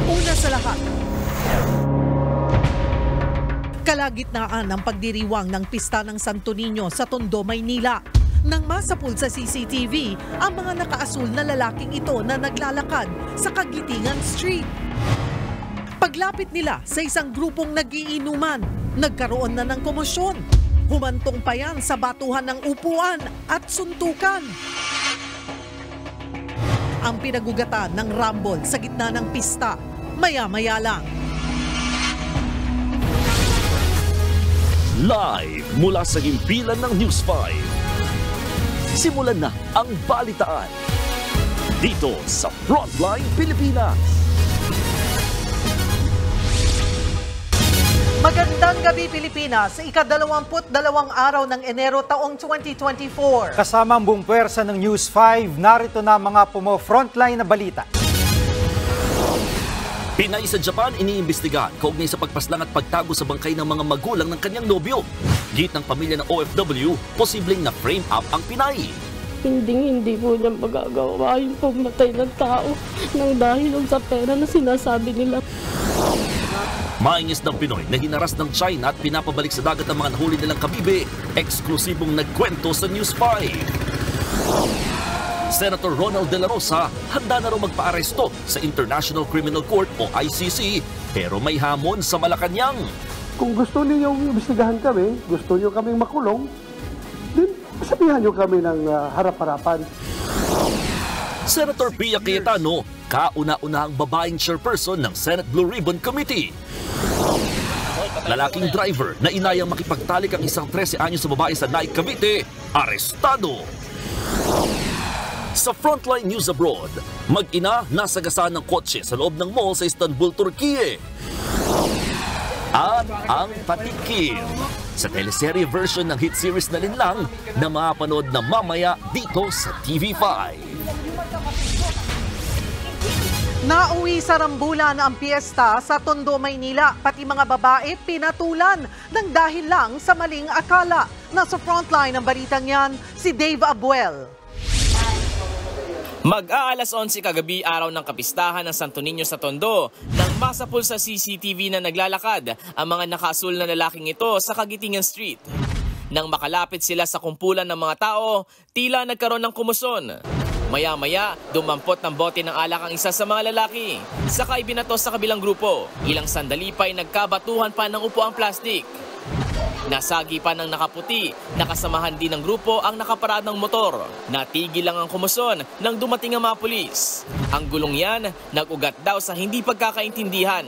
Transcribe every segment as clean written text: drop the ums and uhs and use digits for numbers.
Una sa lahat, kalagitnaan ng pagdiriwang ng pista ng Santo Niño sa Tondo, Maynila. Nang masapul sa CCTV ang mga nakaasul na lalaking ito na naglalakad sa Kagitingan Street. Paglapit nila sa isang grupong nagiinuman, nagkaroon na ng komosyon. Humantong pa yan sa batuhan ng upuan at suntukan. Ang pinagugatan ng rumble sa gitna ng pista, maya-maya lang. Live mula sa himpilan ng News 5. Simulan na ang balitaan dito sa Frontline Pilipinas. Magandang gabi Pilipinas, ika-22 araw ng Enero taong 2024. Kasama ang buong puwersa ng News 5, narito na mga frontline na balita. Pinay sa Japan iniimbestigahan kaugnay sa pagpaslang at pagtago sa bangkay ng mga magulang ng kanyang nobyo. Git ng pamilya ng OFW, posibleng na-frame up ang Pinay. Hindi po niya magagawa yung pagmatay ng tao nang dahil sa pera na sinasabi nila. Maingis ng Pinoy na hinaras ng China at pinapabalik sa dagat ang mga nahuli nilang kabibe. Eksklusibong nagkwento sa News 5. Senator Ronald De La Rosa handa na raw magpaaresto sa International Criminal Court o ICC pero may hamon sa Malacanang. Kung gusto niyo imbestigahan kami, gusto niyo kaming makulong, din sabihan niyo kami ng harap-harapan. Senator Pia Cayetano, kauna-unahang babaeng chairperson ng Senate Blue Ribbon Committee. Lalaking driver na inayang makipagtalik ang isang 13 anyos na babae sa Naik, Cavite, arestado. Sa Frontline News Abroad, mag-ina nasagasaan ng kotse sa loob ng mall sa Istanbul, Turkiye. At ang patikim sa teleserye version ng hit series na Linlang na mapanood na mamaya dito sa TV5. Nauwi sa rambulan ang piyesta sa Tondo, Maynila. Pati mga babae pinatulan ng dahil lang sa maling akala. Nasa frontline ng balitang yan, si Dave Abuel. Mag-aalas 11 kagabi araw ng kapistahan ng Santo Niño sa Tondo nang masapul sa CCTV na naglalakad ang mga nakaasul na lalaking ito sa Kagitingan Street. Nang makalapit sila sa kumpulan ng mga tao, tila nagkaroon ng kumusyon. Maya-maya, dumampot ng bote ng alak ang isa sa mga lalaki. Saka ibinato sa kabilang grupo. Ilang sandali pa ay nagkabatuhan pa ng upuang plastik. Nasagi pa ng nakaputi, nakasamahan din ng grupo ang nakaparadang motor. Natigil lang ang kumusyon nang dumating ang mga pulis. Ang gulong yan, nag-ugat daw sa hindi pagkakaintindihan.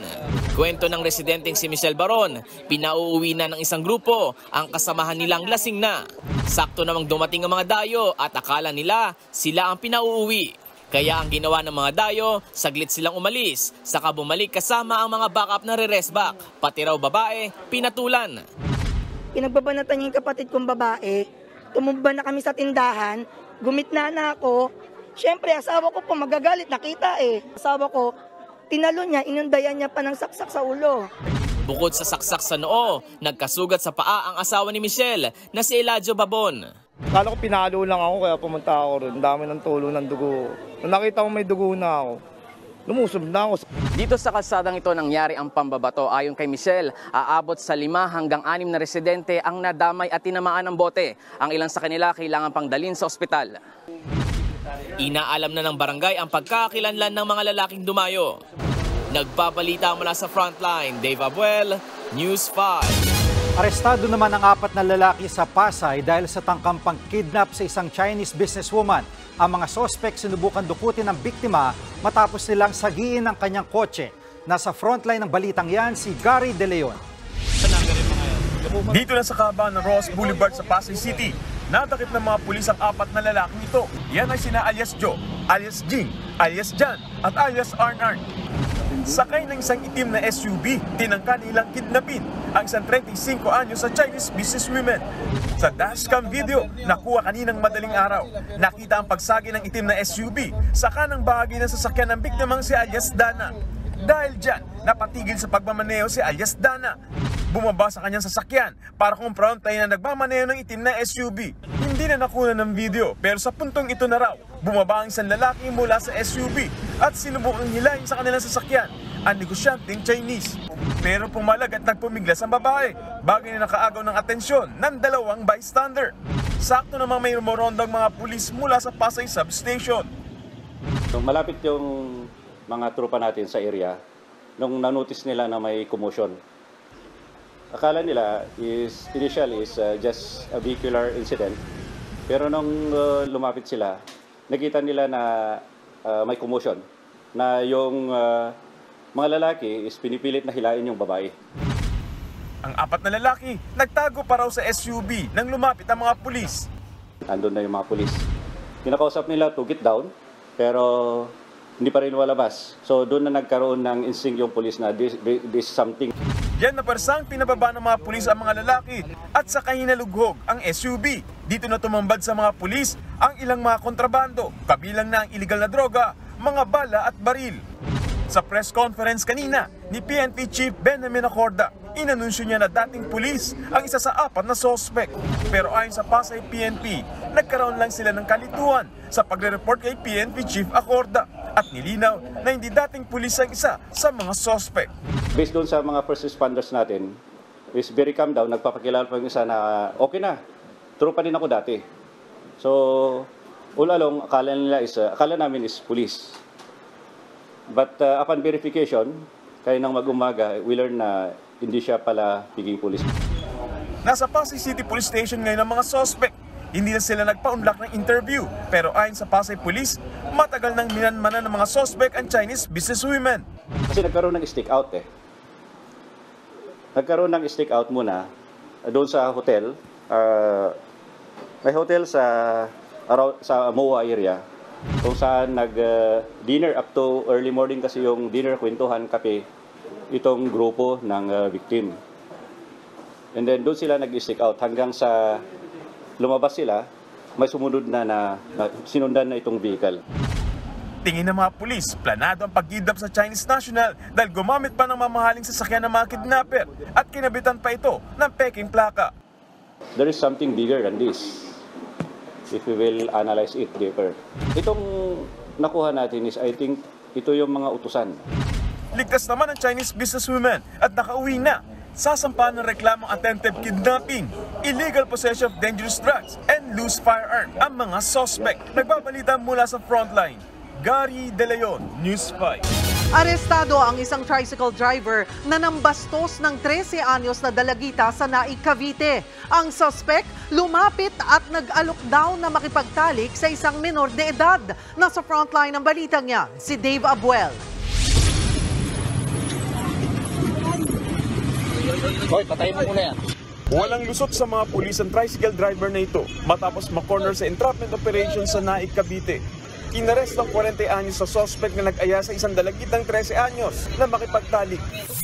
Kwento ng residenteng si Michelle Baron, pinauuwi na ng isang grupo ang kasamahan nilang lasing na. Sakto namang dumating ang mga dayo at akala nila sila ang pinauuwi. Kaya ang ginawa ng mga dayo, saglit silang umalis, saka bumalik kasama ang mga backup na re-resback. Pati raw babae, pinatulan. Pinagbabanatan niya yung kapatid kong babae. Tumumba na kami sa tindahan. Gumitna na ako. Siyempre, asawa ko po magagalit. Nakita eh. Asawa ko, tinalo niya, inundayan niya pa ng saksak sa ulo. Bukod sa saksak sa noo, nagkasugat sa paa ang asawa ni Michelle na si Eladio Babon. Kala ko pinalo lang ako kaya pumunta ako rin. Dami ng tulo ng dugo. Nung nakita ko may dugo na ako, lumusob na ako. Dito sa kalsadang ito nangyari ang pambabato. Ayon kay Michelle, aabot sa 5 hanggang 6 na residente ang nadamay at tinamaan ng bote. Ang ilan sa kanila kailangan pang dalhin sa ospital. Inaalam na ng barangay ang pagkakakilanlan ng mga lalaking dumayo. Nagbabalita mula sa Frontline, Dave Abuel, News 5. Arestado naman ang 4 na lalaki sa Pasay dahil sa tangkang pang-kidnap sa isang Chinese businesswoman. Ang mga sospek sinubukan dukutin ng biktima matapos nilang sagiin ang kanyang kotse. Nasa frontline ng balitang yan si Gary De Leon. Dito na sa kahabaan ng Ross Boulevard sa Pasay City, nadakip ng mga pulis ang 4 na lalaking ito. Yan ay sina alias Joe, alias Jing, alias Jan at alias Arnard. Sakay ng isang itim na SUV, tinangka nilang kidnapin ang isang 35 anyos sa Chinese businesswoman. Sa dashcam video, nakuha kaninang madaling araw. Nakita ang pagsagi ng itim na SUV sa kanang bahagi ng sasakyan ng biktimang si alias Dana. Dahil dyan, napatigil sa pagmamaneho si alias Dana. Bumaba sa kanyang sasakyan para kumprontahin na nagmamaneho ng itim na SUV. Hindi na nakuha ng video pero sa puntong ito na raw, Bumaba ang isang lalaki mula sa SUV at sinubukang hilahin sa kanilang sasakyan ang negosyanteng Chinese. Pero pumalag at nagpumiglas ang babae, bagay na nakaagaw ng atensyon ng dalawang bystander. Sakto namang may rumorondang mga pulis mula sa Pasay Substation. So, malapit yung mga tropa natin sa area nung nanotice nila na may commotion. Akala nila initial is just a vehicular incident. Pero nung lumapit sila, nakita nila na may commotion, na yung mga lalaki is pinipilit na hilain yung babae. Ang apat na lalaki, nagtago pa raw sa SUV nang lumapit ang mga pulis. Andun na yung mga pulis. Kinakausap nila to get down, pero hindi pa rin walabas. So doon na nagkaroon ng instinct yung pulis na this is something. Yan na persang pinababa ng mga pulis ang mga lalaki at sa kahinalughog ang SUV. Dito na tumambad sa mga pulis ang ilang mga kontrabando, kabilang na ang iligal na droga, mga bala at baril. Sa press conference kanina ni PNP Chief Benjamin Acorda, inanunsyo niya na dating pulis ang isa sa apat na sospek. Pero ayon sa Pasay PNP, nagkaroon lang sila ng kalituan sa pagre-report kay PNP Chief Acorda at nilinaw na hindi dating pulis ang isa sa mga sospek. Based doon sa mga first responders natin, is very calm down, nagpapakilala pa yung isa na okay na, true pa din ako dati. So, all along, akala namin is police. But upon verification, kaya nang mag-umaga, we learn na hindi siya pala piging police. Nasa Pasay City Police Station ngayon ang mga sospek. Hindi na sila nagpa-unlock ng interview. Pero ayon sa Pasay Police, matagal nang minanmanan ng mga sospek ang Chinese businesswomen. Kasi nagkaroon ng stick out eh. Nagkaroon ng stick out muna doon sa hotel. May hotel sa MOA area kung saan nag-dinner up to early morning kasi yung dinner, kwentuhan, kape, itong grupo ng victim. And then doon sila nag-stick out hanggang sa lumabas sila, may sumunod na sinundan na itong vehicle. Tingin ng mga pulis, planado ang pag-kidnap sa Chinese national dahil gumamit pa ng mamahaling sasakyan ng mga kidnapper at kinabitan pa ito ng peking plaka. There is something bigger than this, if we will analyze it deeper. Itong nakuha natin is, I think, ito yung mga utusan. Ligtas naman ang Chinese businesswomen at nakauwi na. Sasampahan ng reklamong attempted kidnapping, illegal possession of dangerous drugs, and loose firearm ang mga suspect. Nagbabalita mula sa frontline. Gary De Leon, News 5. Arestado ang isang tricycle driver na nambastos ng 13 anyos na dalagita sa Naik, Cavite. Ang suspect lumapit at nag-alok daw na makipagtalik sa isang menor de edad. Nasa frontline ng balitang yan, si Dave Abuel. Hoy, patayin mo muna yan. Walang lusot sa mga pulis ang tricycle driver na ito matapos makorner sa entrapment operation sa Naik, Cavite. Inaresto ang 40 anyos sa suspect na nag-aya sa isang dalagitang 13 anyos na makipagtalik.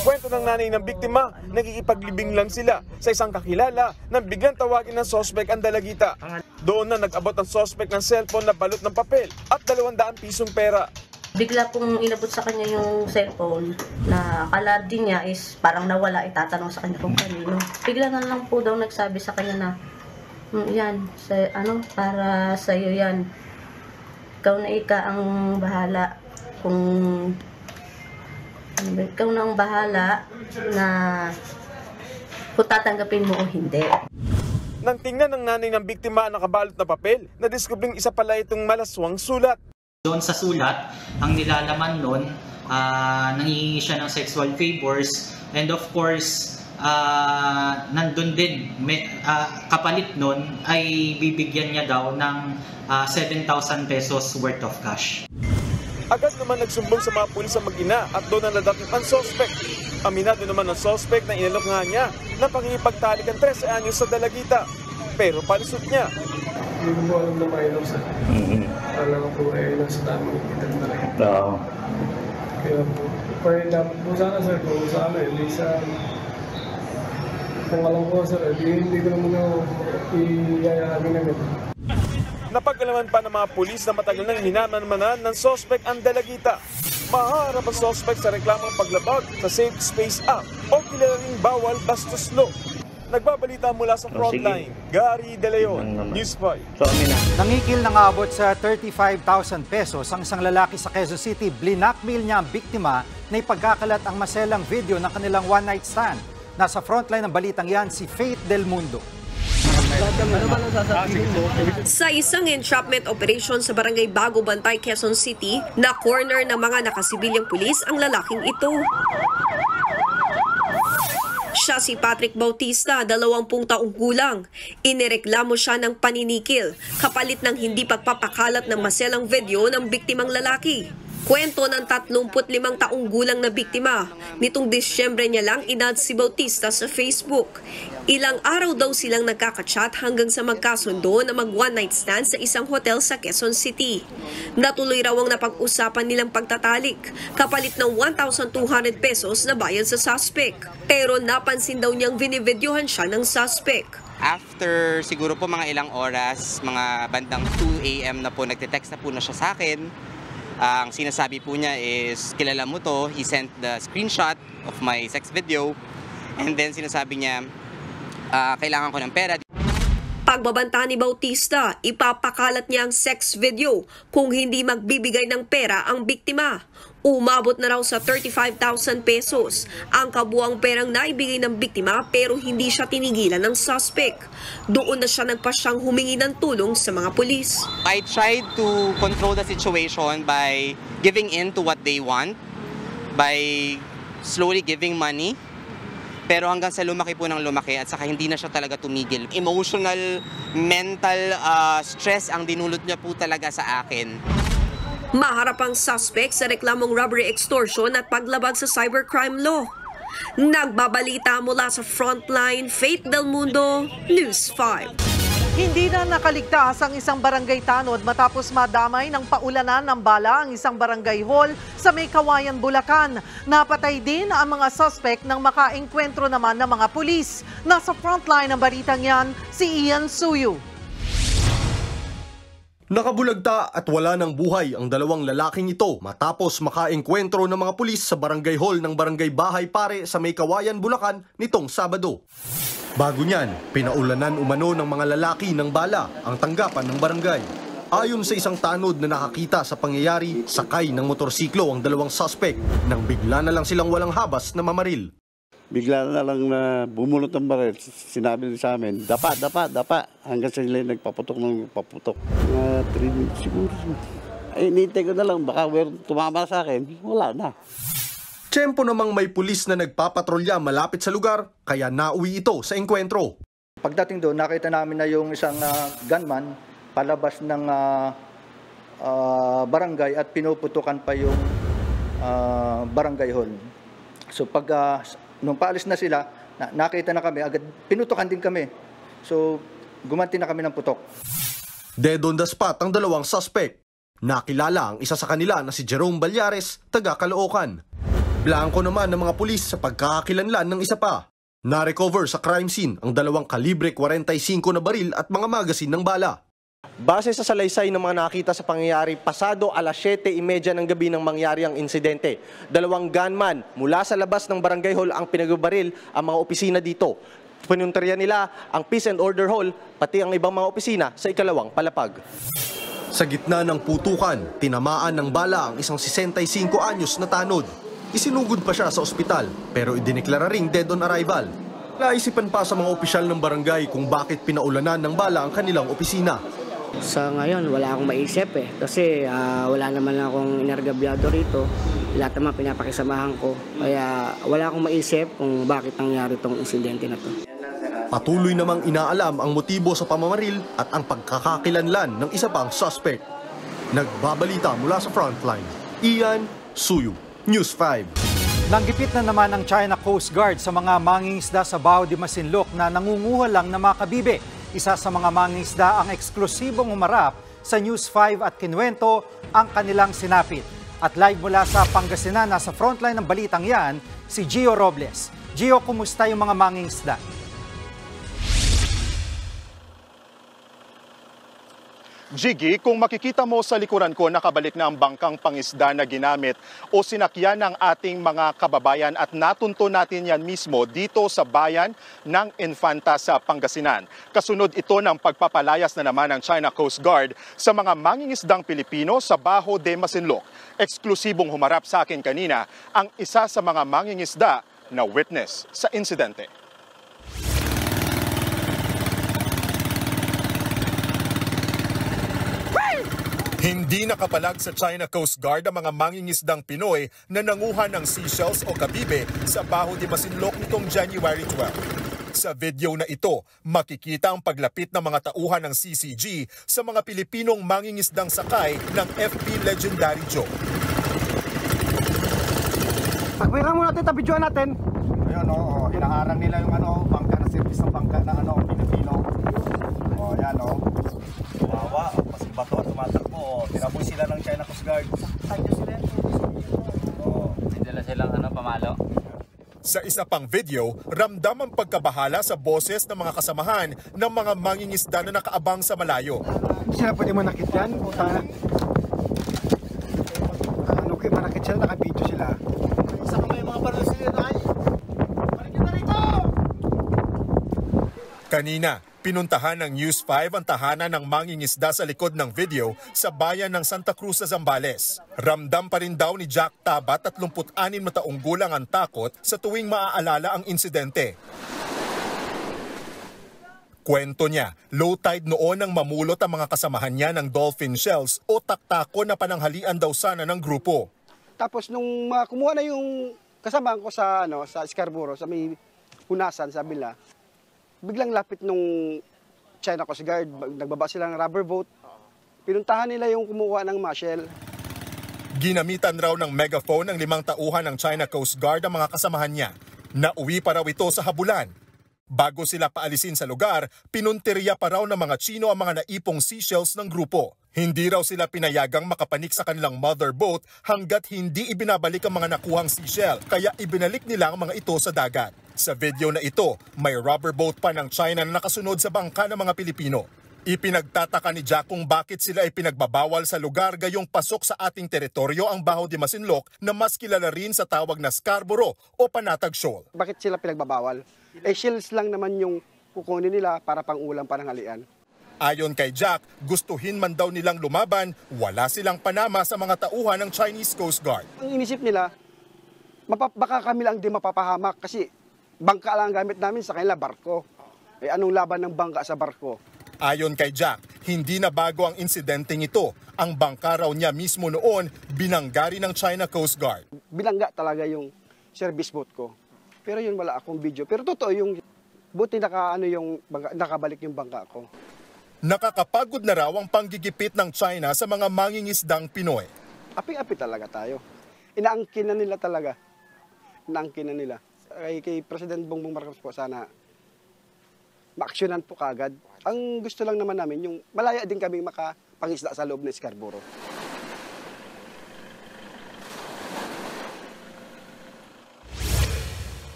Kwento ng nanay ng biktima, nakikipaglibing lang sila sa isang kakilala nang biglang tawagin ng suspect ang dalagita. Doon na nag-abot ang suspect ng cellphone na balot ng papel at 200 pisong pera. Bigla pong inabot sa kanya yung cellphone na akala din niya is parang nawala, itatanong sa kanya kung kanino. Bigla na lang po daw nagsabi sa kanya na, yan, para sa iyo yan. Ikaw na ang bahala kung ikaw na ang bahala na kung tatanggapin mo o hindi. Nang tingnan ng nanay ng biktima ang nakabalot na papel, nadiskubreng isa pala itong malaswang sulat. Doon sa sulat, ang nilalaman nun, nangihingi siya ng sexual favors, and of course, nandun din, kapalit nun ay bibigyan niya daw ng 7,000 pesos worth of cash. Agad naman nagsumbong sa mga pulis ang mag-ina at doon ang nadakip ang suspect. Aminado naman ang suspect na inalok nga niya na pangingipagtalik ang 13 anyos sa dalagita. Pero palisot niya. Hindi ko alam na mainom sa alam ko ay nasa tamang kita talaga. Kaya po, pwede dapat po sana sir kung sa amin, hindi sa kung alam ko sir, hindi ko naman iyayamin agad. Napag-alaman pa ng mga pulis na matagal nang minamanaman ng suspect ang dalagita. Maharap ang suspect sa reklamang paglabag sa Safe Space Act o kilalang bawal bastos law. Nagbabalita mula sa Frontline, Gary De Leon, News 5. Nangikil na abot sa 35,000 pesos ang isang lalaki sa Quezon City. Blinakmail niya ang biktima na ipagkakalat ang maselang video ng kanilang one-night stand. Nasa frontline ng balitang yan si Faith Del Mundo. Sa isang entrapment operation sa Barangay Bago Bantay, Quezon City, na corner ng mga nakasibilyang pulis ang lalaking ito. Siya si Patrick Bautista, 20 taong gulang. Inireklamo siya ng paninikil, kapalit ng hindi pagpapakalat ng maselang video ng biktimang lalaki. Kwento ng 35 taong gulang na biktima. Nitong Disyembre niya lang inad si Bautista sa Facebook. Ilang araw daw silang nagkakachat hanggang sa magkasundo na mag one-night stand sa isang hotel sa Quezon City. Natuloy raw ang napag-usapan nilang pagtatalik, kapalit ng 1,200 pesos na bayad sa suspect. Pero napansin daw niyang binivideohan siya ng suspect. After siguro po mga ilang oras, mga bandang 2 a.m. na po, nagte-text na po na siya sa akin. Ang sinasabi po niya is, kilala mo to, he sent the screenshot of my sex video, and then sinasabi niya, kailangan ko ng pera. Pagbabanta ni Bautista, ipapakalat niya ang sex video kung hindi magbibigay ng pera ang biktima. Umabot na raw sa 35,000 pesos ang kabuang perang naibigay ng biktima pero hindi siya tinigilan ng suspect. Doon na siya nagpasyang humingi ng tulong sa mga pulis. I tried to control the situation by giving in to what they want, by slowly giving money. Pero hanggang sa lumaki po ng lumaki at saka hindi na siya talaga tumigil. Emotional, mental stress ang dinulot niya po talaga sa akin. Maharap ang suspect sa reklamong robbery, extortion at paglabag sa cybercrime law. Nagbabalita mula sa Frontline, Faith Del Mundo, News 5. Hindi na nakaligtas ang isang barangay tanod matapos madamay ng paulanan ng bala ang isang barangay hall sa May Kawayan, Bulacan. Napatay din ang mga suspect nang makaengkwentro naman ng mga pulis. Nasa frontline ng balitang yan, si Ian Suyu. Nakabulagta at wala ng buhay ang dalawang lalaking ito matapos makaengkwentro ng mga pulis sa barangay hall ng Barangay Bahay Pare sa May Kawayan, Bulacan nitong Sabado. Bago niyan, pinaulanan umano ng mga lalaki ng bala ang tanggapan ng barangay. Ayon sa isang tanod na nakakita sa pangyayari, sakay ng motorsiklo ang dalawang suspect nang bigla na lang silang walang habas na mamaril. Bigla na lang na bumulot ng baril. Sinabi sa amin, dapa. Hanggang sila nagpaputok. 3 minutes siguro. Inintay ko na lang, baka tumama sa akin. Wala na. Tiyempo namang may pulis na nagpapatrolya malapit sa lugar, kaya nauwi ito sa engkwentro. Pagdating doon, nakita namin na yung isang gunman palabas ng barangay at pinuputukan pa yung barangay hall. So nung paalis na sila, nakita na kami, agad pinutukan din kami. So gumanti na kami ng putok. Dead on the spot ang dalawang suspect. Nakilala ang isa sa kanila na si Jerome Balyares, taga Caloocan. Blanko naman ng mga pulis sa pagkakakilanlan ng isa pa. Na-recover sa crime scene ang dalawang kalibre 45 na baril at mga magasin ng bala. Base sa salaysay ng mga nakita sa pangyayari, pasado alas 7:30 ng gabi nang mangyari ang insidente. Dalawang gunman mula sa labas ng barangay hall ang pinagbabaril ang mga opisina dito. Pinuntarya nila ang Peace and Order Hall, pati ang ibang mga opisina sa ikalawang palapag. Sa gitna ng putukan, tinamaan ng bala ang isang 65 anyos na tanod. Isinugod pa siya sa ospital pero idineklara ring dead on arrival. Naisipan pa sa mga opisyal ng barangay kung bakit pinaulanan ng bala ang kanilang opisina. Sa ngayon, wala akong maisip kasi wala naman akong inargabyado rito. Lahat naman pinapakisamahan ko. Kaya wala akong maisip kung bakit nangyari itong insidente na to. Patuloy namang inaalam ang motibo sa pamamaril at ang pagkakakilanlan ng isa pang suspect. Nagbabalita mula sa Frontline, Ian Suyu, News 5. Nanggipit na naman ang China Coast Guard sa mga mangingisda sa Bao de Masinloc na nangunguha lang ng mga kabibe. Isa sa mga mangingisda ang eksklusibong umarap sa News 5 at kinuwento ang kanilang sinapit. At live mula sa Pangasinan, nasa frontline ng balitang yan, si Gio Robles. Gio, kumusta yung mga mangingisda? Jiggy, kung makikita mo sa likuran ko, nakabalik na ang bangkang pangisda na ginamit o sinakyan ng ating mga kababayan at natunto natin yan mismo dito sa bayan ng Infanta sa Pangasinan. Kasunod ito ng pagpapalayas na naman ng China Coast Guard sa mga mangingisdang Pilipino sa Bajo de Masinloc. Eksklusibong humarap sa akin kanina ang isa sa mga mangingisda na witness sa insidente. Hindi nakapalag sa China Coast Guard ang mga mangingisdang Pinoy na nanguha ng seashells o kabibe sa Bajo de Masinloc nitong January 12. Sa video na ito, makikita ang paglapit ng mga tauhan ng CCG sa mga Pilipinong mangingisdang sakay ng FP Legendary Joe. Pagpira muna natin, tabidyoan natin. Ayun, hinaharang nila yung bangka na service ng bangka na Pilipino. Yan Wawa, pasibato, tumatakbo. Tinaboy sila ng China Coast Guard. Sakay sila. Dala silang pamalo. Sa isa pang video, ramdam ang pagkabahala sa boses ng mga kasamahan ng mga mangingisda na nakaabang sa malayo. Hindi sila pwede manakit yan. Okay, manakit sila, nakabidyo sila. Isa ka may mga baril sila na ay. Balik na rito! Kanina, pinuntahan ng News 5 ang tahanan ng mangingisda sa likod ng video sa bayan ng Santa Cruz sa Zambales. Ramdam pa rin daw ni Jack Tabat, 36 na taong gulang, ang takot sa tuwing maaalala ang insidente. Kwento niya, low tide noon nang mamulot ang mga kasamahan niya ng dolphin shells o taktako na pananghalian daw sana ng grupo. Tapos nung kumuha na yung kasama ko sa Scarborough, sa may hunasan, sabi nila, biglang lapit nung China Coast Guard, nagbaba sila ng rubber boat. Pinuntahan nila yung kumuha ng mussel. Ginamitan raw ng megaphone ng 5 tauhan ng China Coast Guard ang mga kasamahan niya. Nauwi pa raw ito sa habulan. Bago sila paalisin sa lugar, pinunteriya pa raw ng mga Chino ang mga naipong seashells ng grupo. Hindi raw sila pinayagang makapanik sa kanilang mother boat hanggat hindi ibinabalik ang mga nakuhang seashell, kaya ibinalik nila ang mga ito sa dagat. Sa video na ito, may rubber boat pa ng China na nakasunod sa bangka ng mga Pilipino. Ipinagtataka ni Jack kung bakit sila ay pinagbabawal sa lugar gayong pasok sa ating teritoryo ang Bajo de Masinloc na mas kilala rin sa tawag na Scarborough o Panatag Shoal. Bakit sila pinagbabawal? Shells lang naman yung kukunin nila para pang-ulam pananghalian. Ayon kay Jack, gustuhin man daw nilang lumaban, wala silang panama sa mga tauhan ng Chinese Coast Guard. Ang inisip nila, baka kami lang di mapapahamak kasi bangka lang ang gamit namin, sa kanila barko. Anong laban ng bangka sa barko? Ayon kay Jack, hindi na bago ang insidenteng ito. Ang bangka raw niya mismo noon, binanggari ng China Coast Guard. Binangga talaga yung service boat ko. Pero yun, wala akong video. Pero totoo yung buti nakabalik yung bangka ko. Nakakapagod na raw ang panggigipit ng China sa mga mangingisdang Pinoy. Api-api talaga tayo. Inaangkin na nila talaga. Inaangkin na nila. Kay President Bongbong Marcos po, sana ma-aksyonan po kagad. Ang gusto lang naman namin, yung malaya din kami makapangisda sa loob ng Scarborough.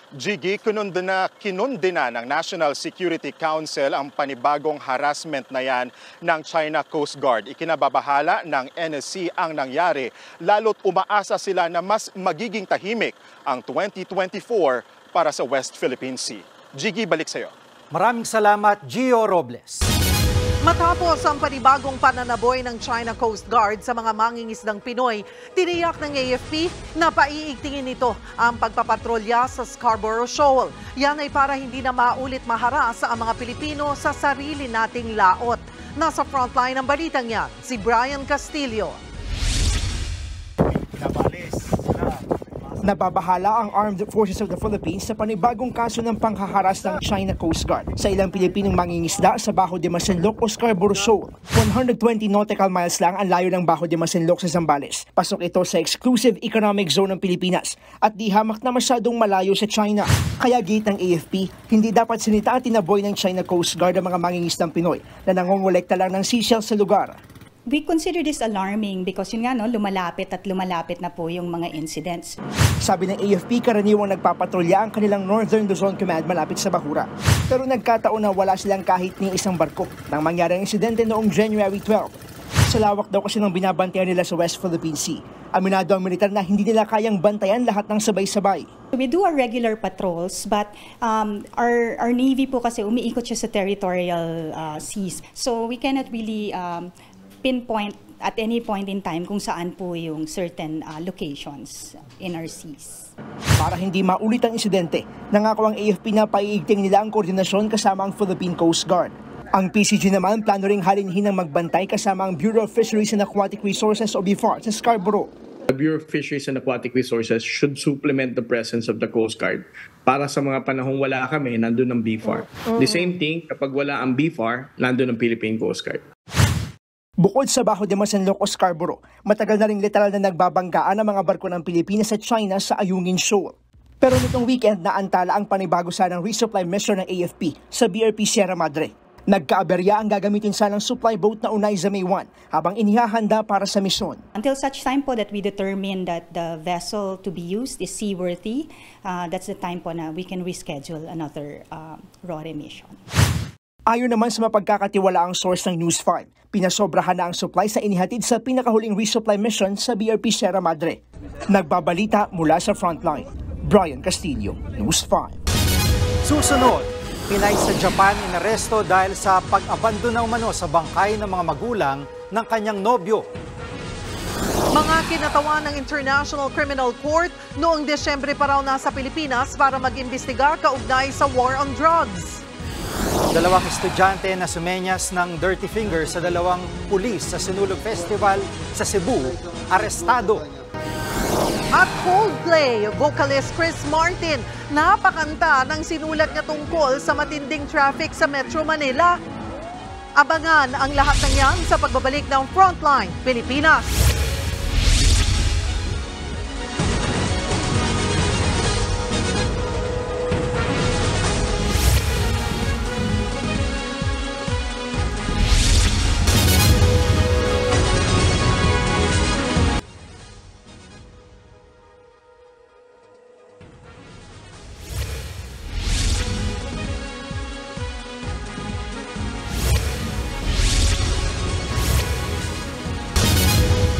Jiggy, kinundina ng National Security Council ang panibagong harassment na yan ng China Coast Guard. Ikinababahala ng NSC ang nangyari, lalo't umaasa sila na mas magiging tahimik ang 2024 para sa West Philippine Sea. Jiggy, balik sa'yo. Maraming salamat, Gio Robles. Matapos ang panibagong pananaboy ng China Coast Guard sa mga mangingisdang Pinoy, tiniyak ng AFP na paiigtingin nito ang pagpapatrolya sa Scarborough Shoal. Yan ay para hindi na maulit maharas ang mga Pilipino sa sarili nating laot. Nasa frontline ng balitang yan, si Brian Castillo. Nababahala ang Armed Forces of the Philippines sa panibagong kaso ng panghaharas ng China Coast Guard sa ilang Pilipinong mangingisda sa Bajo de Masinloc o Scarborough Shoal. 120 nautical miles lang ang layo ng Bajo de Masinloc sa Zambales. Pasok ito sa exclusive economic zone ng Pilipinas at di hamak na masyadong malayo sa China. Kaya gate ng AFP, hindi dapat sinita at tinaboy ng China Coast Guard ang mga mangingisdang Pinoy na nangongolekta lang ng seashells sa lugar. We consider this alarming because yun nga, no, lumalapit na po yung mga incidents. Sabi ng AFP, karaniwang nagpapatrolya ang kanilang Northern Luzon Command malapit sa Bahura. Pero nagkataon na wala silang kahit ni isang barko nang mangyari ang insidente noong January 12. Sa lawak daw kasi ng binabantayan nila sa West Philippine Sea. Aminado ang militar na hindi nila kayang bantayan lahat ng sabay-sabay. We do our regular patrols, but our Navy po kasi umiikot siya sa territorial seas. So we cannot really pinpoint at any point in time kung saan po yung certain locations in our seas. Para hindi maulit ang insidente, nangako ang AFP na paiigting nila ang koordinasyon kasama ang Philippine Coast Guard. Ang PCG naman plano ring halinhin ng magbantay kasama ang Bureau of Fisheries and Aquatic Resources o BFAR sa Scarborough. The Bureau of Fisheries and Aquatic Resources should supplement the presence of the Coast Guard. Para sa mga panahong wala kami, nandun ang BFAR. The same thing, kapag wala ang BFAR, nandun ang Philippine Coast Guard. Bukod sa Bajo de Masinloc o Scarborough, matagal na ring literal na nagbabanggaan ang mga barko ng Pilipinas sa China sa Ayungin Shoal. Pero nitong weekend naantala ang panibago sanang resupply mission ng AFP sa BRP Sierra Madre. Nagkaaberya ang gagamitin sanang supply boat na unay sa May 1 habang inihahanda para sa misyon. Until such time po that we determine that the vessel to be used is seaworthy, that's the time po na we can reschedule another RORE mission. Ayon naman sa mapagkakatiwalaang source ng News 5, pinasobrahan na ang supply sa inihatid sa pinakahuling resupply mission sa BRP Sierra Madre. Nagbabalita mula sa frontline, Brian Castillo, News 5. Susunod, Pinay sa Japan inaresto dahil sa pag-abandon na umano sa bangkay ng mga magulang ng kanyang nobyo. Mga kinatawan ng International Criminal Court noong Desyembre pa raw nasa Pilipinas para mag-imbestiga kaugnay sa war on drugs. Dalawang estudyante na sumenyas ng dirty finger sa dalawang pulis sa Sinulog Festival sa Cebu, arestado. At Coldplay, vocalist Chris Martin, napakanta ng sinulat niya tungkol sa matinding traffic sa Metro Manila. Abangan ang lahat ng yan sa pagbabalik ng Frontline Pilipinas.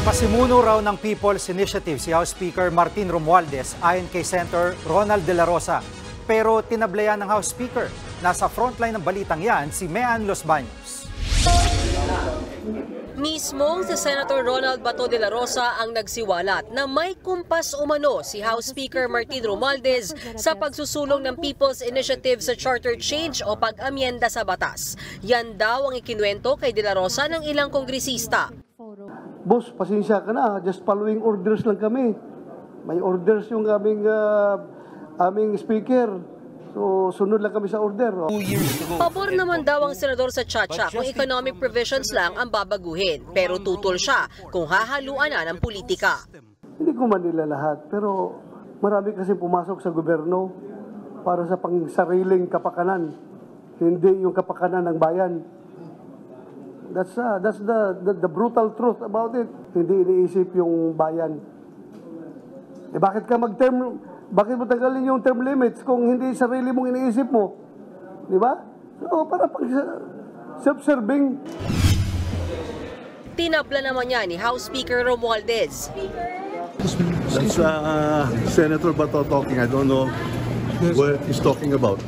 Pasimuno raw ng People's Initiative si House Speaker Martin Romualdez ayon kay Senator Ronald De La Rosa. Pero tinablayan ng House Speaker. Nasa frontline ng balitang yan si Mean Los Baños. Mismong si Senator Ronald Bato de la Rosa ang nagsiwalat na may kumpas umano si House Speaker Martin Romualdez sa pagsusulong ng People's Initiative sa charter change o pag-amyenda sa batas. Yan daw ang ikinuwento kay de la Rosa ng ilang kongresista. Boss, pasensya ka na. Just following orders lang kami. May orders yung aming speaker. So, sunod lang kami sa order. Pabor naman daw ang senador sa Chacha kung economic provisions lang ang babaguhin. Pero tutol siya kung hahaluan na ng politika. Hindi ko man nila lahat. Pero marami kasi pumasok sa gobyerno para sa pangsariling kapakanan. Hindi yung kapakanan ng bayan. That's the brutal truth about it. Hindi iniisip yung bayan. Bakit mo tanggalin yung term limits kung hindi sarili mong iniisip mo? Di ba? So, para pang self-serving. Tinabla naman niya ni House Speaker Romualdez. That's Senator Bato talking. I don't know what he's talking about.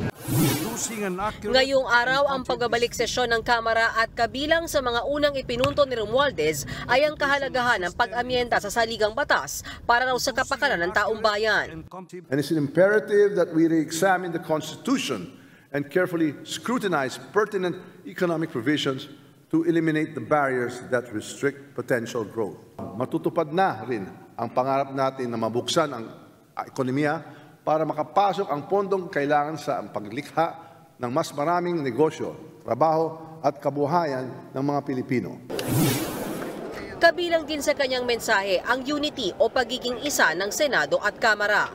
Ngayong araw ang pagbabalik sesyon ng Kamara at kabilang sa mga unang ipinunto ni Romualdez ay ang kahalagahan ng pag-amyenda sa saligang batas para raw sa kapakanan ng taong bayan. And it's imperative that we re-examine the Constitution and carefully scrutinize pertinent economic provisions to eliminate the barriers that restrict potential growth. Matutupad na rin ang pangarap natin na mabuksan ang ekonomiya para makapasok ang pondong kailangan sa paglikha ng mas maraming negosyo, trabaho at kabuhayan ng mga Pilipino. Kabilang din sa kanyang mensahe ang unity o pagiging isa ng Senado at Kamara.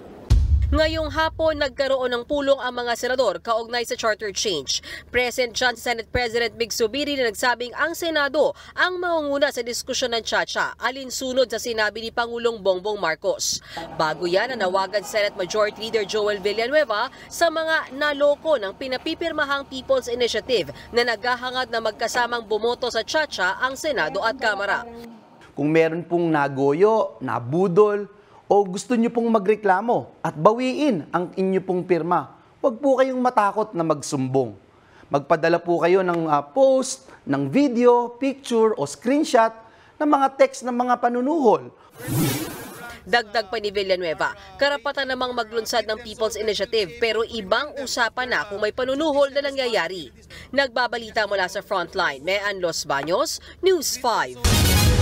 Ngayong hapon, nagkaroon ng pulong ang mga senador kaugnay sa charter change. Present dyan si Senate President Mig Zubiri na nagsabing ang Senado ang mangunguna sa diskusyon ng Chacha, alinsunod sa sinabi ni Pangulong Bongbong Marcos. Bago yan, nanawagan Senate Majority Leader Joel Villanueva sa mga naloko ng pinapipirmahang People's Initiative na naghahangad na magkasamang bumoto sa Chacha ang Senado at Kamara. Kung meron pong nagoyo, nabudol, o gusto nyo pong magreklamo at bawiin ang inyo pong pirma, huwag po kayong matakot na magsumbong. Magpadala po kayo ng post, ng video, picture o screenshot ng mga text ng mga panunuhol. Dagdag pa ni Villanueva, karapatan namang maglunsad ng People's Initiative pero ibang usapan na kung may panunuhol na nangyayari. Nagbabalita mula sa Frontline, Mean Los Baños, News 5.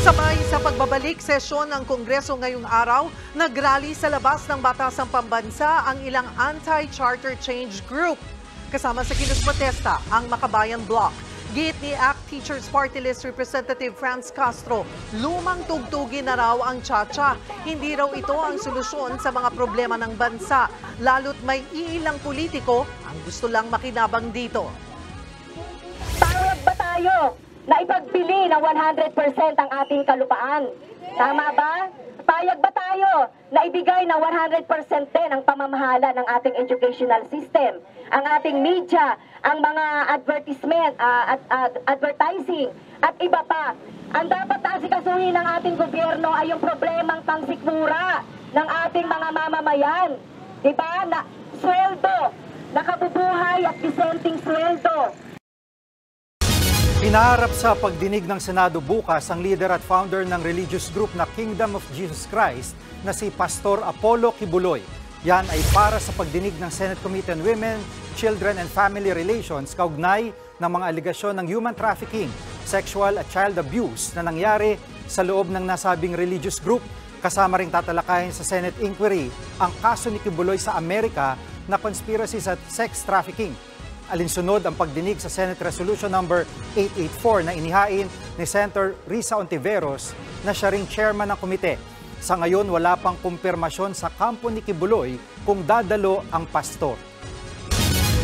Sabay sa pagbabalik sesyon ng Kongreso ngayong araw, nagrally sa labas ng Batasang Pambansa ang ilang anti-charter change group. Kasama sa kinuspotesta ang Makabayan Bloc. Giit ni ACT Teachers Party List Representative Franz Castro, lumang tugtugin na raw ang Chacha. Hindi raw ito ang solusyon sa mga problema ng bansa, lalo't may iilang politiko ang gusto lang makinabang dito. Payag ba tayo na ipagbili ng 100% ang ating kalupaan? Tama ba? Payag ba tayo na ibigay ng 100% din ang pamamahala ng ating educational system, ang ating media, ang mga advertisement, advertising, at iba pa? Ang dapat asikasuhin ng ating gobyerno ay yung problemang pangsikmura ng ating mga mamamayan. Diba? Na sweldo, nakabubuhay at disenteng sweldo. Pinaharap sa pagdinig ng Senado bukas ang leader at founder ng religious group na Kingdom of Jesus Christ na si Pastor Apollo Kibuloy. Yan ay para sa pagdinig ng Senate Committee on Women, Children and Family Relations kaugnay ng mga aligasyon ng human trafficking, sexual at child abuse na nangyari sa loob ng nasabing religious group. Kasama ring tatalakayin sa Senate inquiry ang kaso ni Kibuloy sa Amerika na conspiracy sa sex trafficking. Alinsunod ang pagdinig sa Senate Resolution number 884 na inihain ni Senator Risa Ontiveros na siya ring chairman ng komite. Sa ngayon, wala pang kumpirmasyon sa kampo ni Kibuloy kung dadalo ang pastor.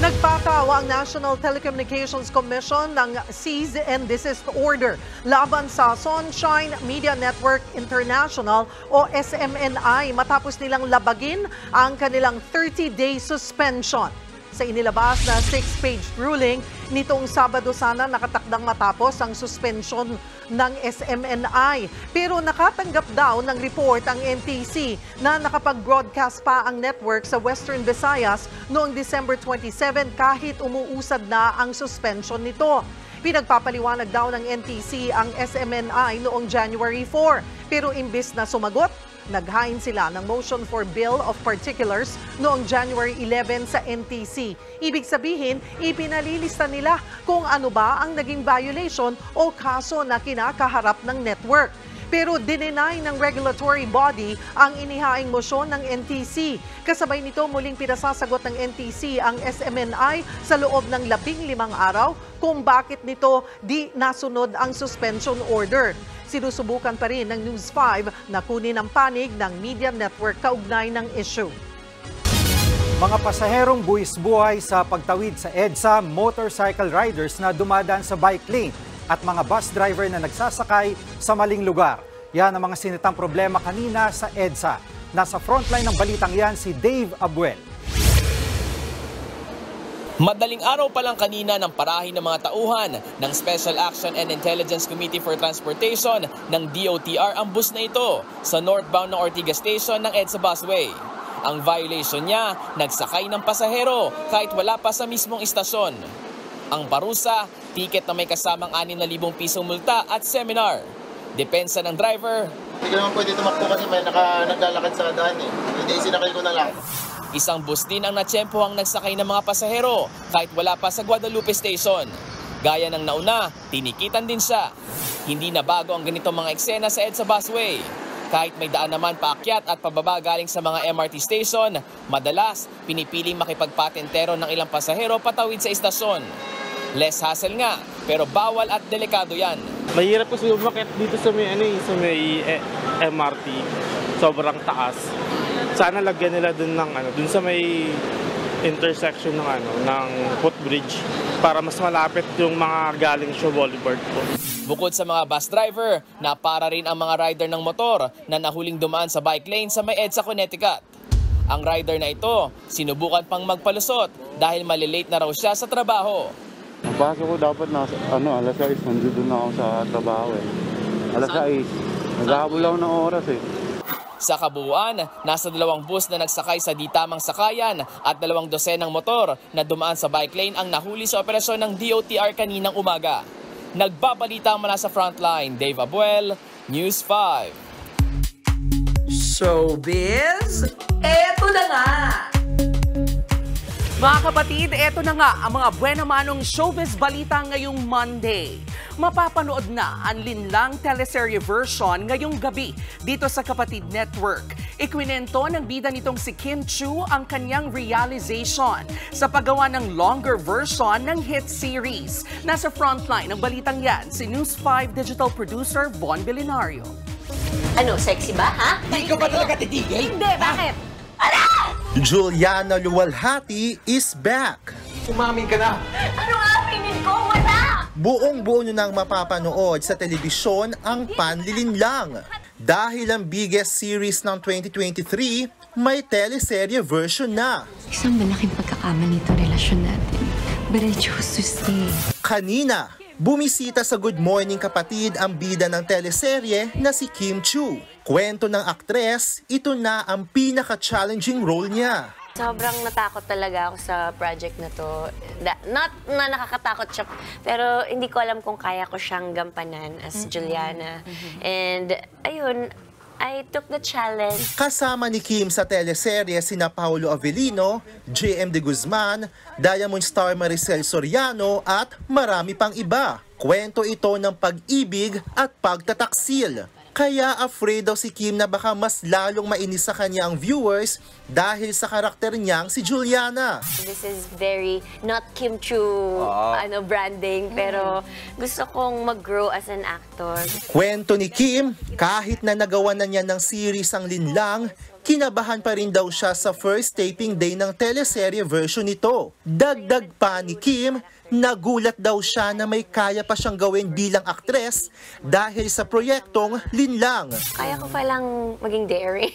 Nagpataw ang National Telecommunications Commission ng cease and desist order laban sa Sunshine Media Network International o SMNI matapos nilang labagin ang kanilang 30-day suspension. Sa inilabas na 6-page ruling, nitong Sabado sana nakatakdang matapos ang suspension ng SMNI. Pero nakatanggap daw ng report ang NTC na nakapag-broadcast pa ang network sa Western Visayas noong December 27 kahit umuusad na ang suspension nito. Pinagpapaliwanag daw ng NTC ang SMNI noong January 4. Pero imbis na sumagot, naghain sila ng motion for bill of particulars noong January 11 sa NTC. Ibig sabihin, ipinalilista nila kung ano ba ang naging violation o kaso na kinakaharap ng network. Pero dininay ng regulatory body ang inihaing motion ng NTC. Kasabay nito muling pinasasagot ng NTC ang SMNI sa loob ng 15 araw kung bakit nito di nasunod ang suspension order. Sinusubukan pa rin ng News 5 na kunin ang panig ng media network kaugnay ng issue. Mga pasaherong buwis-buhay sa pagtawid sa EDSA, motorcycle riders na dumadaan sa bike lane at mga bus driver na nagsasakay sa maling lugar. Yan ang mga sinitang problema kanina sa EDSA. Nasa frontline ng balitang yan si Dave Abuel. Madaling araw pa lang kanina ng parahin ng mga tauhan ng Special Action and Intelligence Committee for Transportation ng DOTR ang bus na ito sa northbound ng Ortigas Station ng EDSA Busway. Ang violation niya, nagsakay ng pasahero kahit wala pa sa mismong istasyon. Ang parusa, tiket na may kasamang 6,000 pisong multa at seminar. Depensa ng driver. Hindi ko naman pwede tumakbo kasi may naglalakad sa daan eh. Hindi, sinakay ko na lang. Isang bus din ang natsyempohang nagsakay ng mga pasahero kahit wala pa sa Guadalupe Station. Gaya ng nauna, tinikitan din siya. Hindi na bago ang ganitong mga eksena sa EDSA Busway. Kahit may daan naman paakyat at pababa galing sa mga MRT station, madalas pinipiling makipagpatentero ng ilang pasahero patawid sa istasyon. Less hassle nga, pero bawal at delikado yan. Mahirap kasi umakyat dito sa may MRT. Sobrang taas. Sana lagyan nila dun ng dun sa may intersection ng footbridge para mas malapit yung mga galing show boulevard po. Bukod sa mga bus driver, napara rin ang mga rider ng motor na nahuling dumaan sa bike lane sa may EDSA, Connecticut. Ang rider na ito, sinubukan pang magpalusot dahil malilate na raw siya sa trabaho. Ang pasok ko dapat nasa, alas 6, nandito na ako sa trabaho eh. Alas 6, naghahabol ako ng oras eh. Sa kabuuan, nasa 2 bus na nagsakay sa di tamang sakayan at 2 dosenang motor na dumaan sa bike lane ang nahuli sa operasyon ng DOTR kaninang umaga. Nagbabalita mula sa Frontline, Dave Abuel, News 5. Showbiz, eto na nga! Mga kapatid, eto na nga ang mga buena manong showbiz balita ngayong Monday. Mapapanood na ang linlang teleserye version ngayong gabi dito sa Kapatid Network. Ikwinento ng bida nitong si Kim Chiu ang kanyang realization sa paggawa ng longer version ng hit series. Nasa frontline ng balitang yan si News 5 digital producer Von Belinario. Ano, sexy ba, ha? Hindi ka ba talaga titigil? Hindi, bakit? Juliana Luwalhati is back. Umamin ka na. Anong aminin ko? Wala! Buong-buo nyo nang mapapanood sa telebisyon ang Panlilinlang. Dahil ang biggest series ng 2023, may teleserye version na. Isang malaking pagkakamali itong relasyon natin. But I chose to stay. Kanina, bumisita sa Good Morning Kapatid ang bida ng teleserye na si Kim Chiu. Kwento ng aktres, ito na ang pinaka-challenging role niya. Sobrang natakot talaga ako sa project na to. Not na nakakatakot siya, pero hindi ko alam kung kaya ko siyang gampanan as Juliana. And ayun, I took the challenge. Kasama ni Kim sa teleserye sina Paulo Avellino, JM De Guzman, Diamond Star Maricel Soriano at marami pang iba. Kwento ito ng pag-ibig at pagtataksil. Kaya afraid daw si Kim na baka mas lalong mainis sa kanya ang viewers dahil sa karakter niyang si Juliana. This is very not Kim Chiu branding, pero gusto kong mag-grow as an actor. Kwento ni Kim, kahit na nagawa na niya ng series ang Linlang, kinabahan pa rin daw siya sa first taping day ng teleserye version nito. Dagdag pa ni Kim, nagulat daw siya na may kaya pa siyang gawin bilang aktres dahil sa proyektong Linlang. Kaya ko palang maging daring.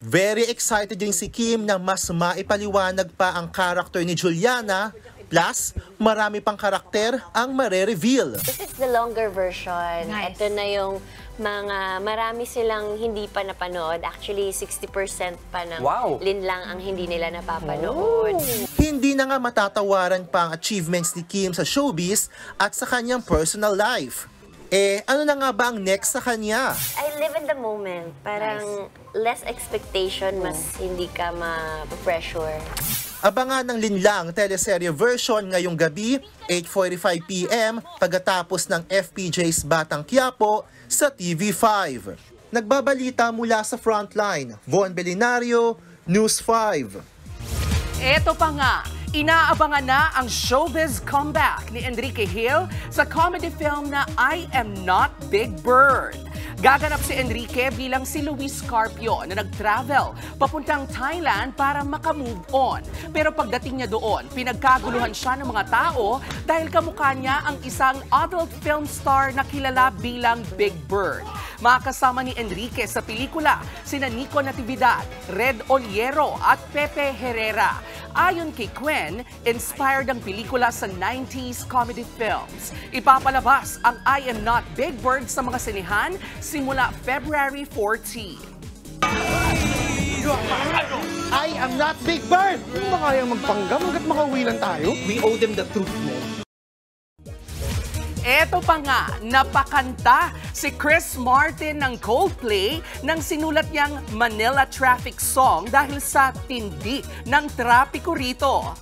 Very excited din si Kim na mas maipaliwanag pa ang karakter ni Juliana. Plus, marami pang karakter ang mare-reveal. This is the longer version. Nice. Ito na yung marami silang hindi pa napanood. Actually, 60% pa ng Linlang ang hindi nila napapanood. Hindi na nga matatawaran pa ang achievements ni Kim sa showbiz at sa kanyang personal life. Ano na nga ba ang next sa kanya? I live in the moment. Parang less expectation, mas hindi ka ma-pressure. Abangan ng Linlang teleserye version ngayong gabi, 8:45 PM, pagkatapos ng FPJ's Batang Quiapo sa TV5. Nagbabalita mula sa Frontline, Von Belinario, News 5. Eto pa nga, inaabangan na ang showbiz comeback ni Enrique Hill sa comedy film na I Am Not Big Bird. Gaganap si Enrique bilang si Luis Carpio na nag-travel papuntang Thailand para makamove on. Pero pagdating niya doon, pinagkaguluhan siya ng mga tao dahil kamukha niya ang isang adult film star na kilala bilang Big Bird. Makasama ni Enrique sa pelikula sina Nico Natividad, Red Oliero at Pepe Herrera. Ayon kay Gwen, inspired ang pelikula sa 90s comedy films. Ipapalabas ang I Am Not Big Bird sa mga sinihan simula February 14. I am not Big Bird! Kung makayang magpanggap, hanggat makauwi lang tayo. We owe them the truth mo. Eto pa nga, napakanta si Chris Martin ng Coldplay nang sinulat niyang Manila Traffic Song dahil sa tindi ng trapiko rito.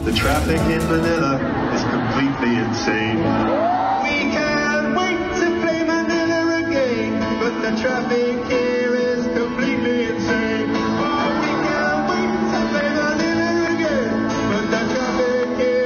The traffic in Manila is completely insane. We can't wait to play Manila again, but the traffic here is completely insane. Oh, we can't wait to play Manila again, but the traffic here.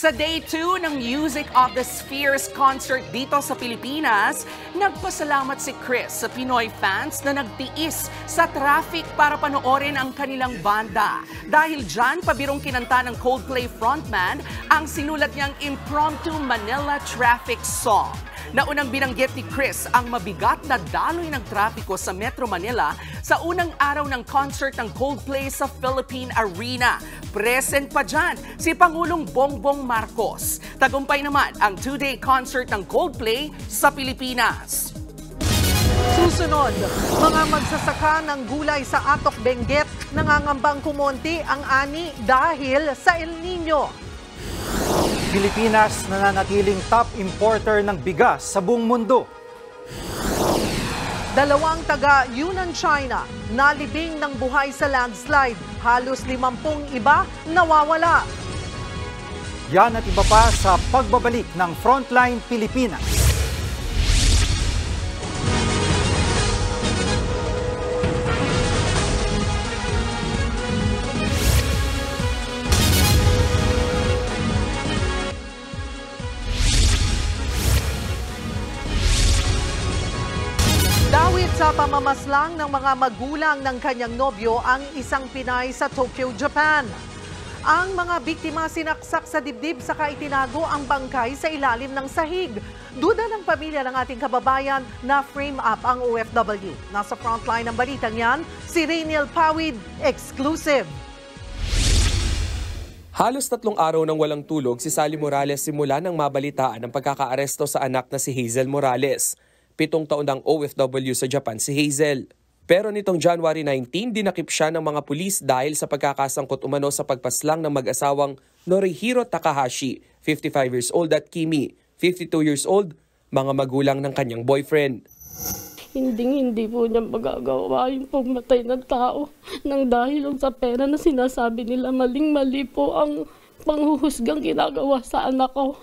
Sa Day 2 ng Music of the Spheres concert dito sa Pilipinas, nagpasalamat si Chris sa Pinoy fans na nagtiis sa traffic para panoorin ang kanilang banda. Dahil dyan, pabirong kinanta ng Coldplay frontman ang sinulat niyang impromptu Manila traffic song. Naunang binanggit ni Chris ang mabigat na daloy ng trapiko sa Metro Manila sa unang araw ng concert ng Coldplay sa Philippine Arena. Present pa dyan si Pangulong Bongbong Marcos. Tagumpay naman ang 2-day concert ng Coldplay sa Pilipinas. Susunod, mga magsasaka ng gulay sa Atok Benguet nangangambang kumonti ang ani dahil sa El Nino. Pilipinas nananatiling top importer ng bigas sa buong mundo. Dalawang taga Yunnan, China, nalibing ng buhay sa landslide. Halos 50 iba nawawala. Yan at iba pa sa pagbabalik ng Frontline Pilipinas. Dawit sa pamamaslang ng mga magulang ng kanyang nobyo ang isang Pinay sa Tokyo, Japan. Ang mga biktima sinaksak sa dibdib saka itinago ang bangkay sa ilalim ng sahig. Duda ng pamilya ng ating kababayan na frame up ang OFW. Nasa frontline ng balitang yan, si Rainiel Pawid, exclusive. Halos 3 araw nang walang tulog si Sally Morales simula nang mabalitaan ang pagkakaaresto sa anak na si Hazel Morales. 7 taon ng OFW sa Japan si Hazel. Pero nitong January 19, dinakip siya ng mga pulis dahil sa pagkakasangkot umano sa pagpaslang ng mag-asawang Norihiro Takahashi, 55 years old, at Kimi, 52 years old, mga magulang ng kanyang boyfriend. Hindi po niya magagawa yung pumatay ng tao nang dahil sa pera na sinasabi nila maling-mali po ang panghuhusgang ginagawa sa anak ko.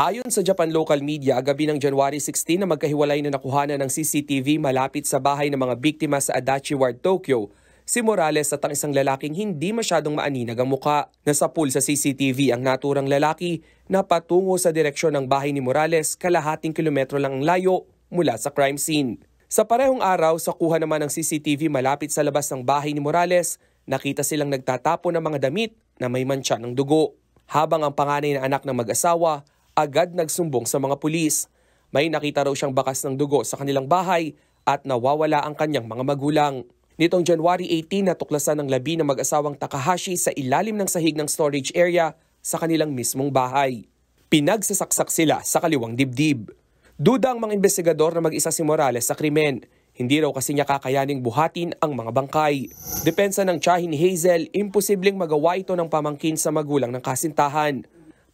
Ayon sa Japan local media, gabi ng January 16 na magkahiwalay na nakuhanan ng CCTV malapit sa bahay ng mga biktima sa Adachi Ward, Tokyo, si Morales at ang isang lalaking hindi masyadong maaninag ang muka. Nasa pool sa CCTV ang naturang lalaki na patungo sa direksyon ng bahay ni Morales, kalahating kilometro lang ang layo mula sa crime scene. Sa parehong araw, sa kuha naman ng CCTV malapit sa labas ng bahay ni Morales, nakita silang nagtatapon ng mga damit na may mantsa ng dugo. Habang ang panganay na anak ng mag-asawa agad nagsumbong sa mga pulis. May nakita raw siyang bakas ng dugo sa kanilang bahay at nawawala ang kanyang mga magulang. Nitong January 18, natuklasan ng labi ng mag-asawang Takahashi sa ilalim ng sahig ng storage area sa kanilang mismong bahay. Pinagsasaksak sila sa kaliwang dibdib. Duda ang mga investigador na mag-isa si Morales sa krimen. Hindi raw kasi niya kakayaning buhatin ang mga bangkay. Depensa ng tiyahin ni Hazel, imposibleng magawa ito ng pamangkin sa magulang ng kasintahan.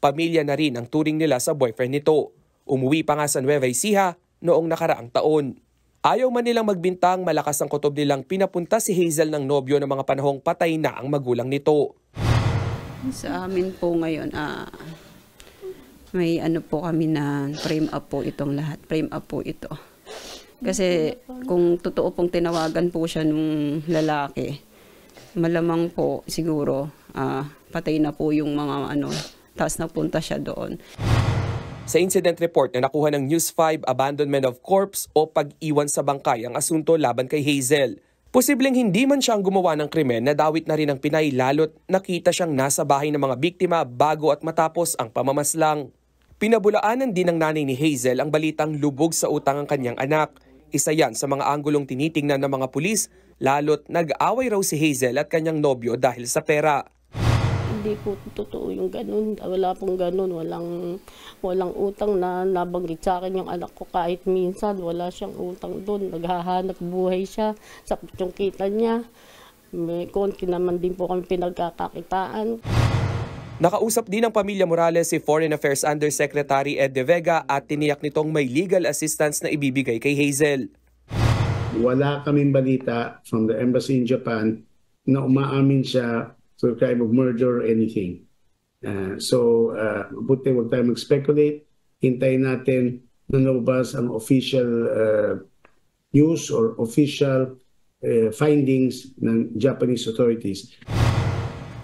Pamilya na rin ang turing nila sa boyfriend nito. Umuwi pa nga sa Nueva Ecija noong nakaraang taon. Ayaw man nilang magbintang, malakas ang kutob nilang pinapunta si Hazel ng nobyo ng mga panahong patay na ang magulang nito. Sa amin po ngayon, may ano po kami na frame up po itong lahat. Frame up po ito. Kasi kung totoo pong tinawagan po siya nung lalaki, malamang po siguro patay na po yung mga tapos napunta siya doon. Sa incident report na nakuha ng News 5, abandonment of corpse o pag-iwan sa bangkay ang asunto laban kay Hazel. Posibleng hindi man siyang gumawa ng krimen, nadawit na rin ang Pinay lalo't nakita siyang nasa bahay ng mga biktima bago at matapos ang pamamaslang. Pinabulaanan din ng nanay ni Hazel ang balitang lubog sa utang ang kanyang anak. Isa yan sa mga anggulong tinitingnan ng mga pulis, lalo't nag-away raw si Hazel at kanyang nobyo dahil sa pera. Hindi po totoo yung ganun. Wala pong ganun. Walang utang na nabanggit sa akin yung anak ko kahit minsan. Wala siyang utang doon. Naghahanap buhay siya. Sapot yung kita niya. May konti naman din po kami pinagkakakitaan. Nakausap din ng pamilya Morales si Foreign Affairs Undersecretary Ed De Vega at tiniyak nitong may legal assistance na ibibigay kay Hazel. Wala kaming balita from the embassy in Japan na umaamin siya to a crime of murder or anything. Buti huwag tayo mag-speculate. Hintayin natin na lumabas ang official news or official findings ng Japanese authorities.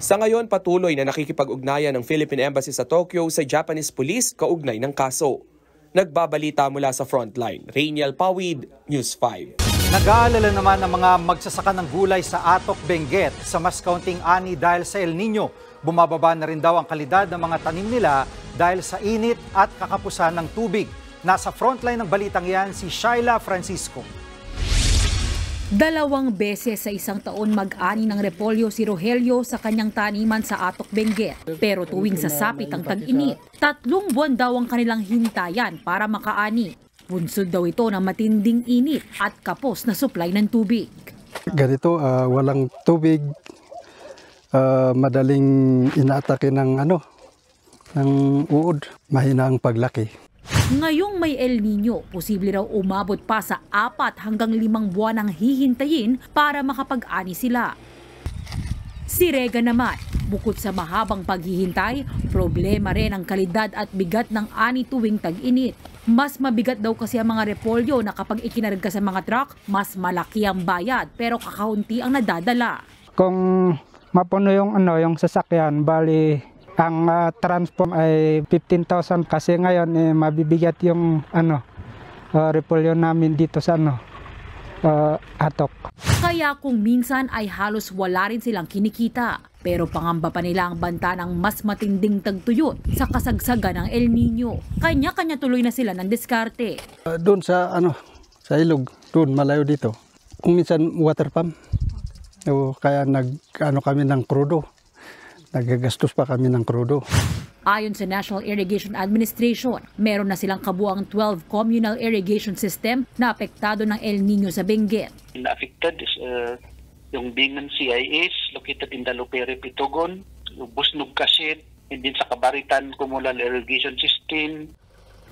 Sa ngayon, patuloy na nakikipag-ugnayan ng Philippine Embassy sa Tokyo sa Japanese Police kaugnay ng kaso. Nagbabalita mula sa Frontline, Rainiel Pawid, News 5. Nag-aalala naman ang mga magsasaka ng gulay sa Atok, Benguet sa mas kaunting ani dahil sa El Nino. Bumababa na rin daw ang kalidad ng mga tanim nila dahil sa init at kakapusan ng tubig. Nasa frontline ng balitang yan si Shaila Francisco. 2 beses sa isang taon mag-ani ng repolyo si Rogelio sa kanyang taniman sa Atok, Benguet. Pero tuwing sasapit ang tag-init, 3 buwan daw ang kanilang hintayan para makaani. Bunsod daw ito ng matinding init at kapos na supply ng tubig. Ganito, walang tubig, madaling inaatake ng uod, mahina ang paglaki. Ngayong may El Nino, posible raw umabot pa sa 4 hanggang 5 buwan ang hihintayin para makapag-ani sila. Si Rega naman, bukod sa mahabang paghihintay, problema rin ang kalidad at bigat ng ani tuwing tag-init. Mas mabigat daw kasi ang mga repolyo na kapag ikinarga sa mga truck, mas malaki ang bayad pero kakaunti ang nadadala. Kung mapuno yung sasakyan, bali ang transform ay 15,000 kasi ngayon mabibigat yung repolyo namin dito sa Atok. Kaya kung minsan ay halos wala rin silang kinikita. Pero pangamba pa nila ang banta ng mas matinding tagtuyot sa kasagsagan ng El Nino. Kanya-kanya tuloy na sila ng diskarte. Doon sa ilog, doon malayo dito. Kung minsan water pump. Kaya kami ng krudo. Nagagastos pa kami ng krudo. Ayon sa National Irrigation Administration, meron na silang kabuang 12 communal irrigation system na apektado ng El Nino sa Benguet. Affected is yung Bingan CIS located in Dalupere, Pitugon, Busnog Kasit, and din sa Kabaritan Communal Irrigation System.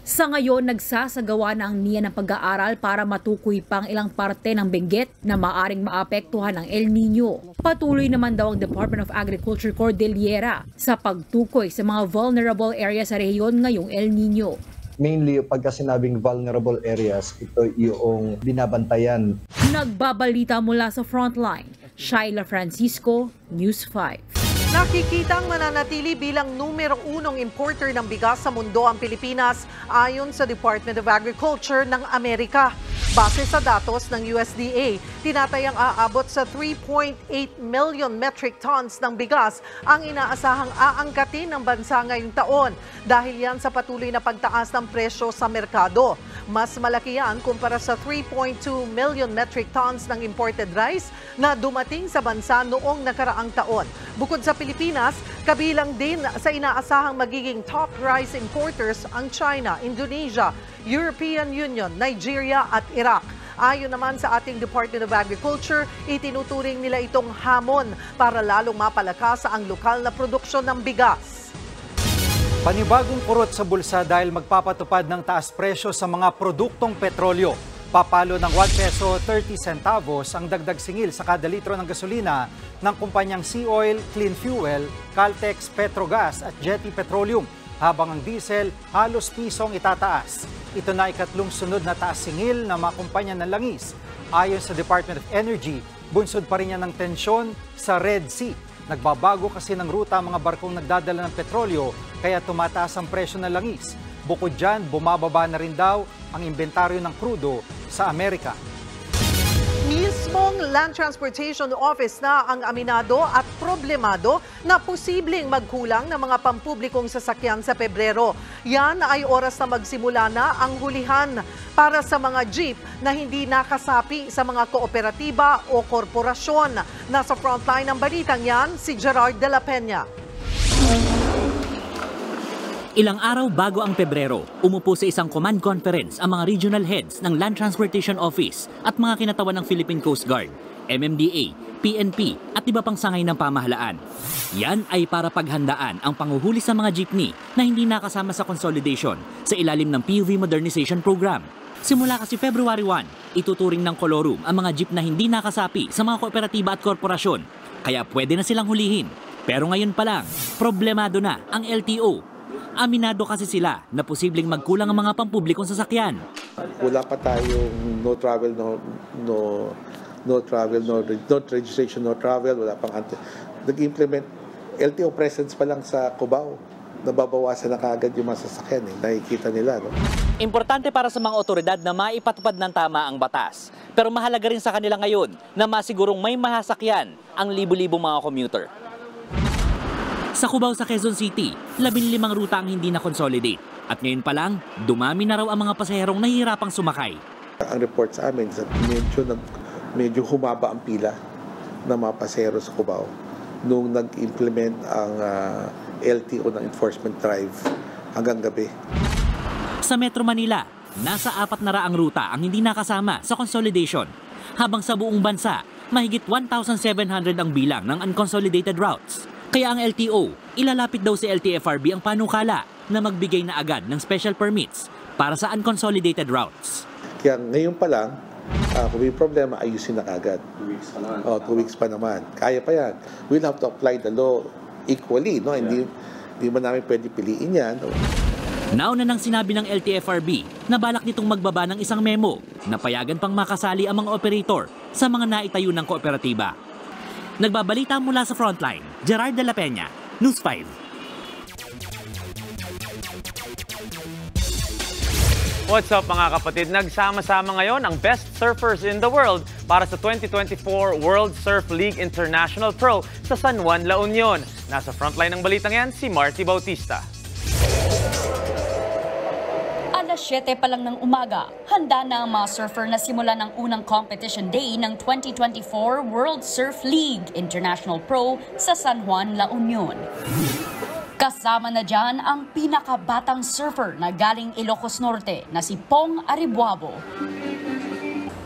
Sa ngayon, nagsasagawa na ang NIA ng pag-aaral para matukoy pang ilang parte ng Benguet na maaring maapektuhan ng El Nino. Patuloy naman daw ang Department of Agriculture Cordillera sa pagtukoy sa mga vulnerable areas sa rehiyon ngayong El Nino. Mainly, pagka sinabing vulnerable areas, ito yung binabantayan. Nagbabalita mula sa Frontline, Shaila Francisco, News 5. Nakikitang mananatili bilang numero 1 importer ng bigas sa mundo ang Pilipinas ayon sa Department of Agriculture ng Amerika. Base sa datos ng USDA, tinatayang aabot sa 3.8 million metric tons ng bigas ang inaasahang aangkatin ng bansa ngayong taon dahil yan sa patuloy na pagtaas ng presyo sa merkado. Mas malaki yan kumpara sa 3.2 million metric tons ng imported rice na dumating sa bansa noong nakaraang taon. Bukod sa Pilipinas, kabilang din sa inaasahang magiging top rice importers ang China, Indonesia, European Union, Nigeria at Iraq. Ayon naman sa ating Department of Agriculture, itinuturing nila itong hamon para lalong mapalakas ang lokal na produksyon ng bigas. Panibagong kurot sa bulsa dahil magpapatupad ng taas presyo sa mga produktong petrolyo. Papalo ng 1 peso 30 centavos ang dagdag singil sa kada litro ng gasolina ng kumpanyang Sea Oil, Clean Fuel, Caltex, Petrogas at Jetty Petroleum, habang ang diesel halos pisong itataas. Ito na ikatlong sunod na taas singil na mga kumpanya ng langis. Ayon sa Department of Energy, bunsod pa rin yan ng tensyon sa Red Sea. Nagbabago kasi ng ruta ang mga barkong nagdadala ng petrolyo kaya tumataas ang presyo ng langis. Bukod dyan, bumababa na rin daw ang inventaryo ng krudo sa Amerika. Mismong Land Transportation Office na ang aminado at problemado na posibleng magkulang ng mga pampublikong sasakyan sa Pebrero. Yan ay oras na magsimula na ang hulihan para sa mga jeep na hindi nakasapi sa mga kooperatiba o korporasyon. Nasa frontline ng balitang yan, si Gerard de la Peña. Ilang araw bago ang Pebrero, umupo sa isang command conference ang mga regional heads ng Land Transportation Office at mga kinatawan ng Philippine Coast Guard, MMDA, PNP at iba pang sangay ng pamahalaan. Yan ay para paghandaan ang panghuhuli sa mga jeepney na hindi nakasama sa consolidation sa ilalim ng PUV Modernization Program. Simula kasi February 1, ituturing ng Colorum ang mga jeep na hindi nakasapi sa mga kooperatiba at korporasyon, kaya pwede na silang hulihin. Pero ngayon pa lang, problemado na ang LTO. Aminado kasi sila na posibleng magkulang ang mga pampublikong sasakyan. Wala pa tayong no travel, no registration, no travel. Wala pang nag-implement LTO presence pa lang sa Cubao, nababawasan na kaagad yung mga sasakyan. Nakikita nila. No? Importante para sa mga otoridad na maipatupad ng tama ang batas. Pero mahalaga rin sa kanila ngayon na masigurong may mahasakyan ang libo-libo mga commuter. Sa Cubao sa Quezon City, 15 ruta ang hindi na-consolidate. At ngayon pa lang, dumami na raw ang mga pasaherong nahihirapang sumakay. Ang report sa amin, medyo humaba ang pila ng mga pasahero sa Cubao nung nag-implement ang LTO ng enforcement drive hanggang gabi. Sa Metro Manila, nasa 400 ruta ang hindi nakasama sa consolidation. Habang sa buong bansa, mahigit 1,700 ang bilang ng unconsolidated routes. Kaya ang LTO, ilalapit daw si LTFRB ang panukala na magbigay na agad ng special permits para sa unconsolidated routes. Kaya ngayon pa lang, kung may problema, ayusin na agad. 2 weeks pa naman. 2 weeks pa naman. Kaya pa yan. We'll have to apply the law equally. No? Yeah. Hindi mo namin pwede piliin yan. No? Nauna nang sinabi ng LTFRB na balak nitong magbaba ng isang memo na payagan pang makasali ang mga operator sa mga naitayo ng kooperatiba. Nagbabalita mula sa Frontline, Gerard de la Peña, News 5. What's up mga kapatid? Nagsama-sama ngayon ang best surfers in the world para sa 2024 World Surf League International Pro sa San Juan, La Union. Nasa frontline ng balitang yan, si Marty Bautista. Alas 7 pa lang ng umaga, handa na ang mga surfer na simula ng unang competition day ng 2024 World Surf League International Pro sa San Juan, La Union. Kasama na dyan ang pinakabatang surfer na galing Ilocos Norte na si Pong Aribuabo.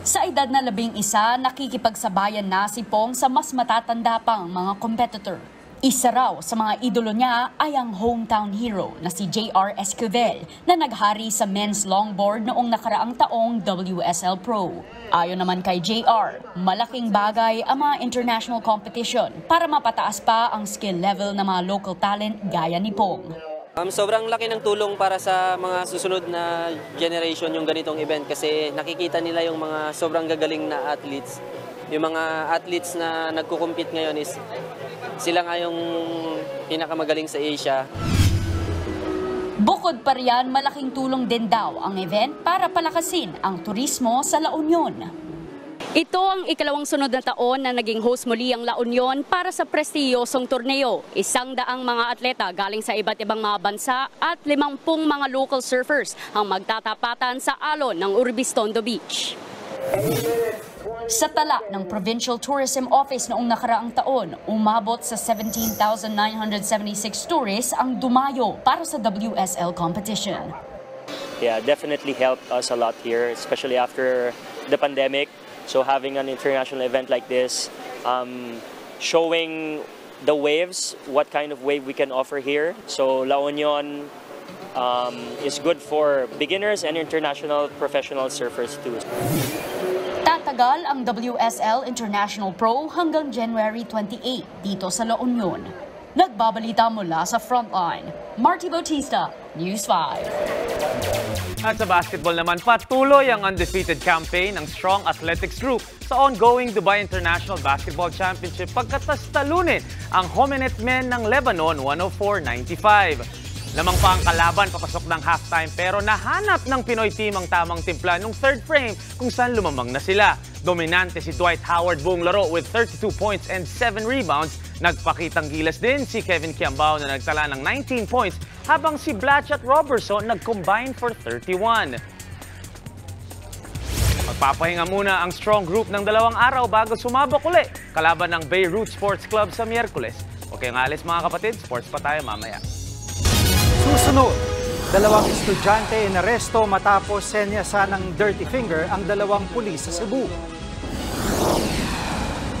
Sa edad na 11, nakikipagsabayan na si Pong sa mas matatanda pang mga competitor. Isa raw sa mga idolo niya ay ang hometown hero na si JR Esquivel na naghari sa men's longboard noong nakaraang taong WSL Pro. Ayon naman kay JR, malaking bagay ang mga international competition para mapataas pa ang skill level ng mga local talent gaya ni Pong. Sobrang laki ng tulong para sa mga susunod na generation yung ganitong event kasi nakikita nila yung mga sobrang gagaling na athletes. Yung mga athletes na nagko-compete ngayon is sila nga yung pinakamagaling sa Asia. Bukod pa riyan, malaking tulong din daw ang event para palakasin ang turismo sa La Union. Ito ang ikalawang sunod na taon na naging host muli ang La Union para sa prestiyosong torneo. 100 mga atleta galing sa iba't ibang mga bansa at 50 mga local surfers ang magtatapatan sa alon ng Urbistondo Beach. Sa tala ng Provincial Tourism Office noong nakaraang taon, umabot sa 17,976 tourists ang dumayo para sa WSL competition. Yeah, definitely helped us a lot here, especially after the pandemic. So having an international event like this, showing the waves, what kind of wave we can offer here. So La Union is good for beginners and international professional surfers too. Tatagal ang WSL International Pro hanggang January 28 dito sa La Union. Nagbabalita mula sa Frontline, Marty Bautista, News 5. At sa basketball naman, patuloy ang undefeated campaign ng Strong Athletics Group sa ongoing Dubai International Basketball Championship pagkatas talunin ang Homenett Men ng Lebanon 104-95. Lamang pa ang kalaban papasok ng halftime pero nahanap ng Pinoy team ang tamang timpla nung third frame kung saan lumamang na sila. Dominante si Dwight Howard buong laro with 32 points and 7 rebounds. Nagpakitang gilas din si Kevin Kiambao na nagtala ng 19 points habang si Blatchat Robertson nag-combine for 31. Magpapahinga muna ang strong group ng 2 araw bago sumabak uli kalaban ng Beirut Sports Club sa Miyerkules. Okay nga alis mga kapatid, sports pa tayo mamaya. Susunod, 2 estudyante inaresto matapos senyasan ng dirty finger ang 2 pulis sa Cebu.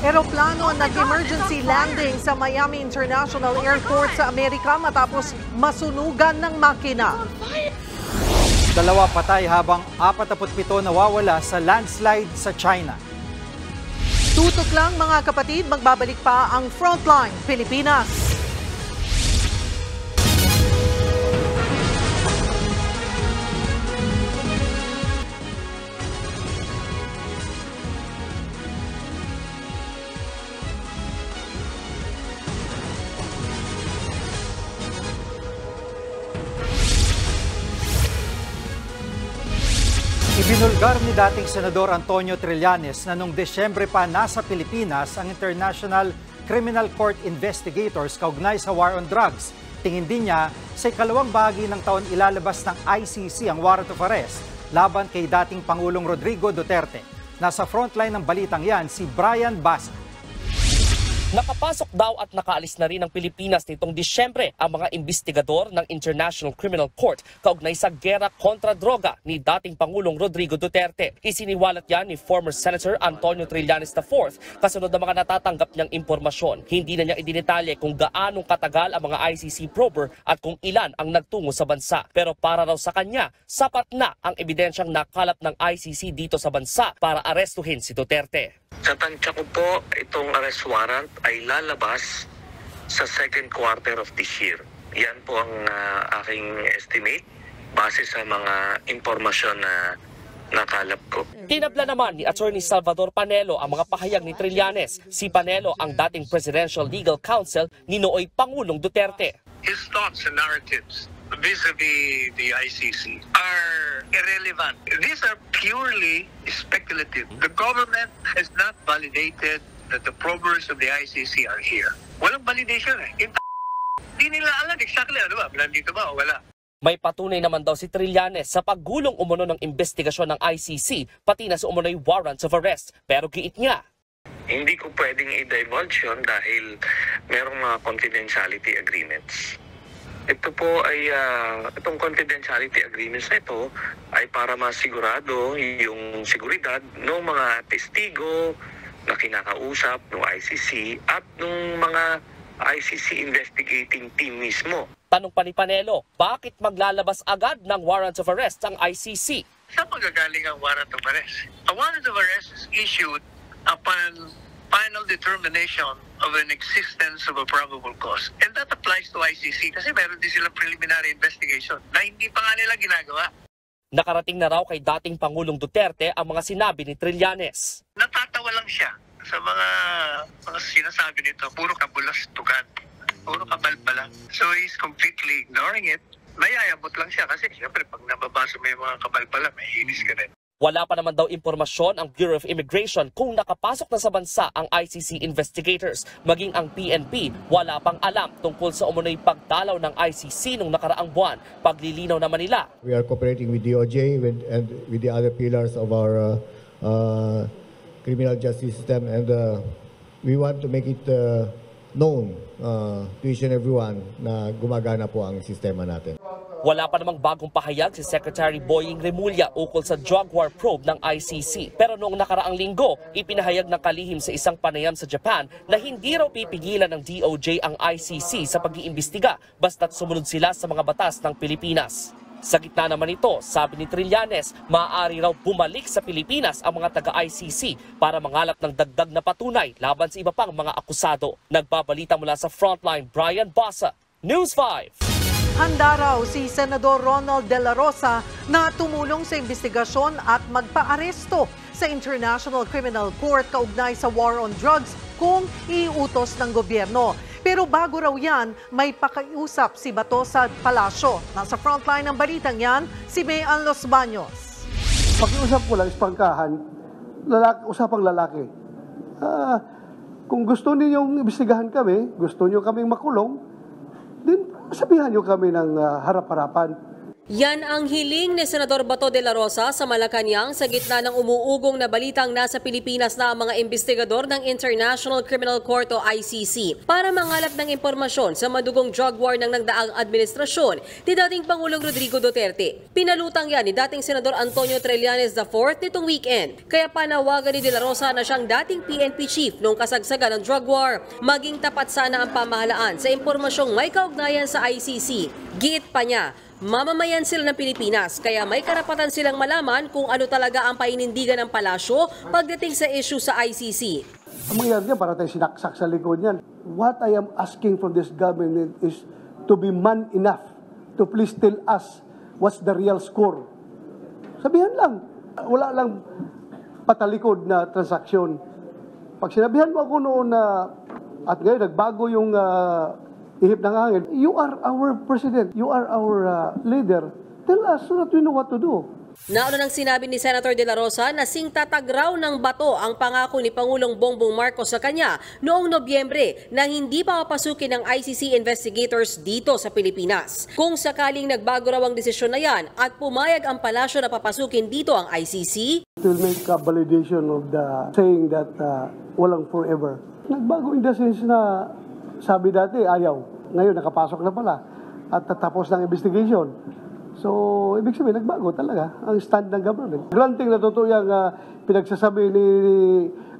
Eroplano nag-emergency landing sa Miami International Airport sa Amerika matapos masunugan ng makina. 2 patay habang 47 nawawala sa landslide sa China. Tutok lang mga kapatid, magbabalik pa ang Frontline Pilipinas. Ibinulgar ni dating Senador Antonio Trillanes na noong Desyembre pa nasa Pilipinas ang International Criminal Court investigators kaugnay sa war on drugs. Tingin din niya sa ikalawang bahagi ng taon ilalabas ng ICC ang warrant of arrest laban kay dating Pangulong Rodrigo Duterte. Nasa frontline ng balitang yan si Brian Basa. Nakapasok daw at nakaalis na rin ng Pilipinas nitong Disyembre ang mga investigador ng International Criminal Court kaugnay sa gera kontra droga ni dating Pangulong Rodrigo Duterte. Isiniwalat yan ni former Senator Antonio Trillanes IV kasunod ng mga natatanggap niyang impormasyon. Hindi na niya idinetalye kung gaanong katagal ang mga ICC prober at kung ilan ang nagtungo sa bansa. Pero para raw sa kanya, sapat na ang ebidensyang nakalap ng ICC dito sa bansa para arestuhin si Duterte. Sa tansya ko po, itong arrest warrant ay lalabas sa second quarter of this year. Yan po ang aking estimate base sa mga impormasyon na nakalap ko. Tinabla naman ni Attorney Salvador Panelo ang mga pahayag ni Trillanes. Si Panelo ang dating Presidential Legal Counsel ni nooy Pangulong Duterte. His thoughts and narratives vis-a-vis the ICC are irrelevant. These are purely speculative. The government has not validated that the probers of the ICC are here. Walang validation eh. Hindi nila alam exactly ano ba, nandito ba o wala. May patunay naman daw si Trillanes sa paggulong umuno ng investigasyon ng ICC pati na sa umunoy warrants of arrest. Pero giit niya, hindi ko pwedeng i-divulge yun dahil merong mga confidentiality agreements. Ito po ay, itong confidentiality agreements na ito ay para masigurado yung seguridad ng mga testigo na kinakausap ng ICC at ng mga ICC investigating team mismo. Tanong pa ni Panelo, bakit maglalabas agad ng warrants of arrest ang ICC? Saan magagaling ang warrant of arrest? A warrant of arrest is issued upon final determination of an existence of a probable cause. And that applies to ICC kasi meron din silang preliminary investigation na hindi pa nga nila ginagawa. Nakarating na raw kay dating Pangulong Duterte ang mga sinabi ni Trillanes. Natatawa lang siya sa mga sinasabi nito. Puro kabulastugan. Puro kabalbala. So he's completely ignoring it. Mayayabot lang siya kasi siyempre pag nababasa mo yung mga kabalbala, may inis ka rin. Wala pa naman daw impormasyon ang Bureau of Immigration kung nakapasok na sa bansa ang ICC investigators. Maging ang PNP, wala pang alam tungkol sa umunoy pagdalaw ng ICC nung nakaraang buwan. Paglilinaw naman nila. We are cooperating with DOJ and with the other pillars of our criminal justice system, and we want to make it known to each and everyone na gumagana po ang sistema natin. Wala pa namang bagong pahayag si Secretary Boying Remulla ukol sa drug war probe ng ICC. Pero noong nakaraang linggo, ipinahayag ng kalihim sa isang panayam sa Japan na hindi raw pipigilan ng DOJ ang ICC sa pag-iimbestiga basta't sumunod sila sa mga batas ng Pilipinas. Sa gitna naman ito, sabi ni Trillanes, maaari raw bumalik sa Pilipinas ang mga taga-ICC para mangalap ng dagdag na patunay laban sa iba pang mga akusado. Nagbabalita mula sa Frontline, Brian Basa, News 5. Handa raw si Senador Ronald De La Rosa na tumulong sa investigasyon at magpaaresto sa International Criminal Court kaugnay sa war on drugs kung iutos ng gobyerno. Pero bago raw yan, may pakiusap si Bato sa palasyo. Nasa frontline ng balitang yan, si Mayan Los Baños. Pakiusap ko lang, ispangkahan, usapang lalaki. Kung gusto ninyong imbestigahan kami, gusto niyo kaming makulong, din sabihan niyo kami ng harap-harapan. Yan ang hiling ni Senador Bato de la Rosa sa Malacanang sa gitna ng umuugong na balitang nasa Pilipinas na ang mga investigador ng International Criminal Court o ICC para mangalap ng impormasyon sa madugong drug war ng nagdaang administrasyon ni dating Pangulong Rodrigo Duterte. Pinalutang yan ni dating Senador Antonio Trillanes IV nitong weekend. Kaya panawagan ni de la Rosa na siyang dating PNP chief noong kasagsagan ng drug war. Maging tapat sana ang pamahalaan sa impormasyong may kaugnayan sa ICC. Giit pa niya, mamamayan sila ng Pilipinas kaya may karapatan silang malaman kung ano talaga ang painindigan ng palasyo pagdating sa issue sa ICC. Ang mangyayari niyan, para tayo sinaksak sa likod niyan. What I am asking from this government is to be man enough to please tell us what's the real score. Sabihan lang. Wala lang patalikod na transaksyon. Pag sinabihan mo ako noon na at ngayon nagbago yung ihip ng hangin. You are our president. You are our leader. Tell us so that we know what to do. Nauna nang sinabi ni Senator De La Rosa na singtatag raw ng bato ang pangako ni Pangulong Bongbong Marcos sa kanya noong Nobyembre nang hindi pa papasukin ng ICC investigators dito sa Pilipinas. Kung sakaling nagbago raw ang desisyon na yan at pumayag ang palasyo na papasukin dito ang ICC, it will make a validation of the saying that walang forever. Nagbago in the sense na sabi dati ayaw, ngayon nakapasok na pala at tatapos ng investigation. So, ibig sabihin, nagbago talaga ang stand ng government. Granting na totoo yung pinagsasabi ni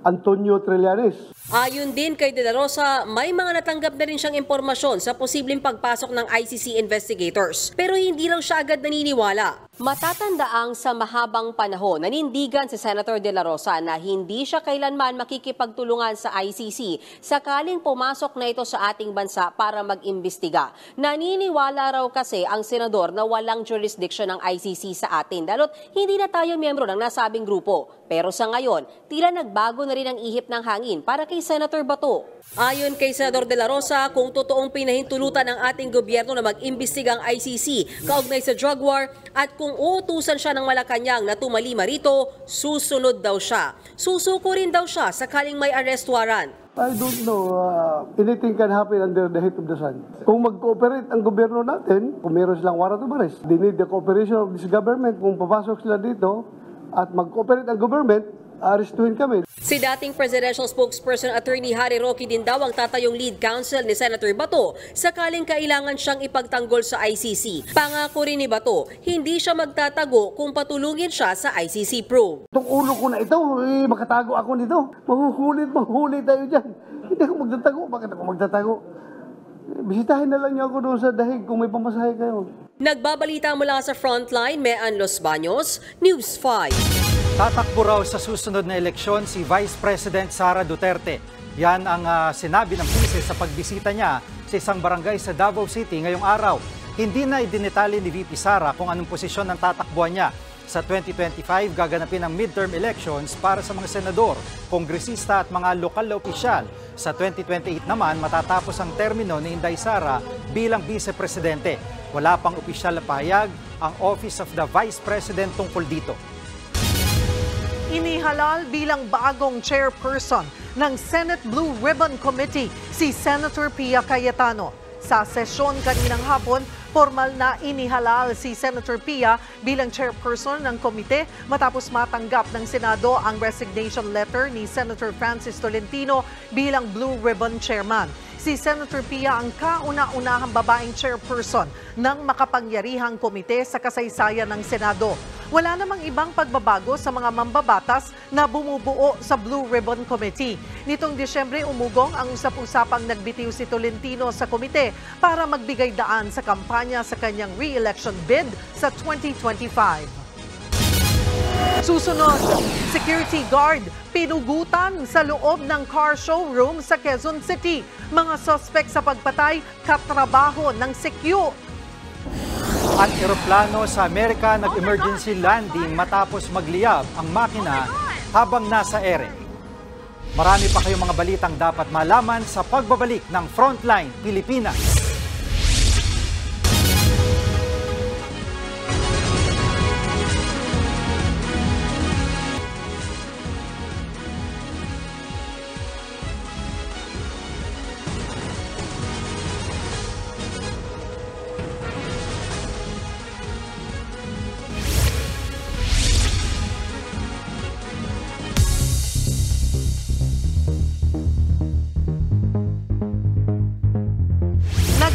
Antonio Trillanes. Ayon din kay De La Rosa, may mga natanggap na rin siyang impormasyon sa posibleng pagpasok ng ICC investigators. Pero hindi raw siya agad naniniwala. Matatandaang sa mahabang panahon, nanindigan si Senator De La Rosa na hindi siya kailanman makikipagtulungan sa ICC sakaling pumasok na ito sa ating bansa para mag-imbestiga. Naniniwala raw kasi ang senador na walang jurisdiction ng ICC sa atin dahil't hindi na tayo miyembro ng nasabing grupo. Pero sa ngayon, tila nagbago na rin ang ihip ng hangin para kay Senator Bato. Ayon kay Senador De La Rosa, kung totoong pinahintulutan ng ating gobyerno na mag-imbestiga ang ICC kaugnay sa drug war at kung uutusan siya ng Malacanang na tumalima rito, susunod daw siya. Susuko rin daw siya sakaling may arrest warrant. I don't know. Anything can happen under the heat of the sun. Kung mag-cooperate ang gobyerno natin, kung meron silang warrant of arrest, they need the cooperation of this government. Kung papasok sila dito at mag-cooperate ang government, arestuhin kami. Si dating presidential spokesperson Attorney Harry Roque din daw ang tatayong lead counsel ni Senator Bato sakaling kailangan siyang ipagtanggol sa ICC. Pangako rin ni Bato, hindi siya magtatago kung patulungin siya sa ICC probe. Itong ulo ko na ito, makatago ako nito. Mahuhuli tayo dyan. Hindi ako magtatago. Bakit ako magtatago? Bisitahin na lang niyo ako doon sa dahig kung may pamasahe kayo. Nagbabalita mula sa Frontline, Mean Los Baños, News 5. Tatakbo raw sa susunod na eleksyon si Vice President Sara Duterte. Yan ang sinabi ng PISE sa pagbisita niya sa isang barangay sa Davao City ngayong araw. Hindi na idinetali ni VP Sara kung anong posisyon ng tatakbuhan niya. Sa 2025, gaganapin ang midterm elections para sa mga senador, kongresista at mga lokal na opisyal. Sa 2028 naman, matatapos ang termino ni Inday Sara bilang vice-presidente. Wala pang opisyal na pahayag ang Office of the Vice President tungkol dito. Inihalal bilang bagong chairperson ng Senate Blue Ribbon Committee si Senator Pia Cayetano. Sa sesyon kaninang hapon, formal na inihalal si Senator Pia bilang chairperson ng komite matapos matanggap ng Senado ang resignation letter ni Senator Francis Tolentino bilang Blue Ribbon Chairman. Si Senator Pia ang kauna-unahang babaeng chairperson ng makapangyarihang komite sa kasaysayan ng Senado. Wala namang ibang pagbabago sa mga mambabatas na bumubuo sa Blue Ribbon Committee. Nitong Disyembre, umugong ang usap-usapang nagbitiw si Tolentino sa komite para magbigay daan sa kampanya sa kanyang re-election bid sa 2025. Susunod, security guard pinugutan sa loob ng car showroom sa Quezon City. Mga suspect sa pagpatay, katrabaho ng Secure. Ang eroplano sa Amerika nag-emergency landing matapos magliyab ang makina habang nasa ere. Marami pa kayong mga balitang dapat malaman sa pagbabalik ng Frontline Pilipinas.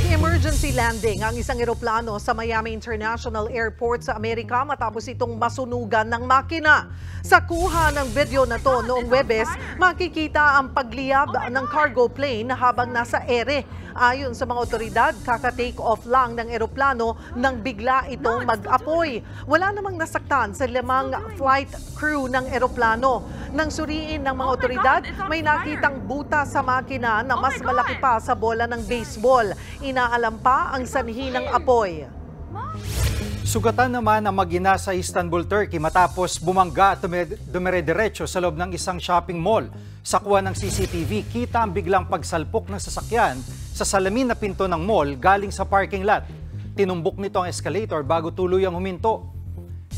Emergency landing ang isang eroplano sa Miami International Airport sa Amerika matapos itong masunugan ng makina. Sa kuha ng video na to noong Webes, makikita ang pagliyab ng cargo plane habang nasa ere. Ayon sa mga otoridad, kaka-take off lang ng eroplano nang bigla itong mag-apoy. Wala namang nasaktan sa 5 flight crew ng eroplano. Nang suriin ng mga otoridad, may nakitang buta sa makina na mas malaki pa sa bola ng baseball. Inaalam pa ang sanhi ng apoy. Sugatan naman ang mag-ina sa Istanbul, Turkey matapos bumangga at dumire-diretso sa loob ng isang shopping mall. Sa kuha ng CCTV, kita ang biglang pagsalpok ng sasakyan sa salamin na pinto ng mall galing sa parking lot. Tinumbok nito ang escalator bago tuluyang huminto.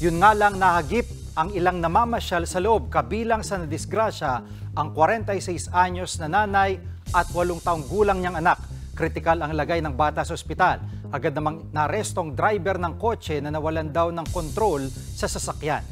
Yun nga lang nahagip ang ilang namamasyal sa loob, kabilang sa nadisgrasya ang 46 anyos na nanay at 8 taong gulang niyang anak. Kritikal ang lagay ng bata sa ospital. Agad namang narestong driver ng kotse na nawalan daw ng kontrol sa sasakyan.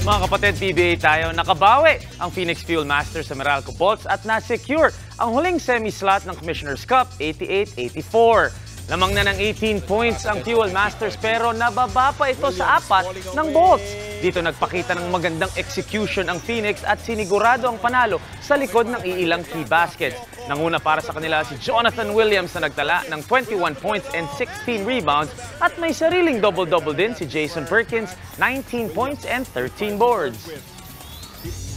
Mga kapatid, PBA tayo, nakabawi ang Phoenix Fuel Masters sa Meralco Bolts at na-secure ang huling semi-slot ng Commissioner's Cup 88-84. Lamang na ng 18 points ang Fuel Masters pero nababa pa ito sa 4 ng Bolts. Dito nagpakita ng magandang execution ang Phoenix at sinigurado ang panalo sa likod ng iilang key baskets. Nanguna para sa kanila si Jonathan Williams na nagtala ng 21 points and 16 rebounds at may sariling double-double din si Jason Perkins, 19 points and 13 boards.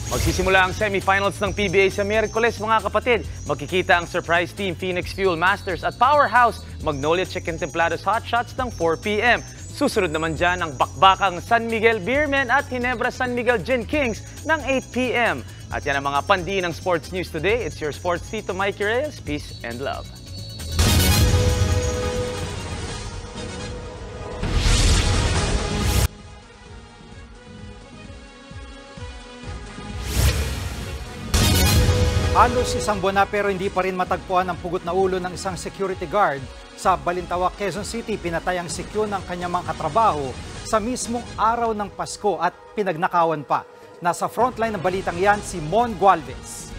Magsisimula ang semifinals ng PBA sa Miyerkules, mga kapatid. Magkikita ang surprise team Phoenix Fuel Masters at powerhouse Magnolia Chicken Templados Hot Shots ng 4 p.m. Susunod naman dyan ang bakbakang San Miguel Beermen at Ginebra San Miguel Gin Kings ng 8 p.m. At yan ang mga pandiin ng Sports News today. It's your Sports Tito Mikey Reyes. Peace and love. Halos isang buwan na pero hindi pa rin matagpuan ang pugot na ulo ng isang security guard sa Balintawak, Quezon City. Pinatay ang CQ ng kanyang mga katrabaho sa mismong araw ng Pasko at pinagnakawan pa. Nasa frontline ng balitang yan si Mon Gualvez.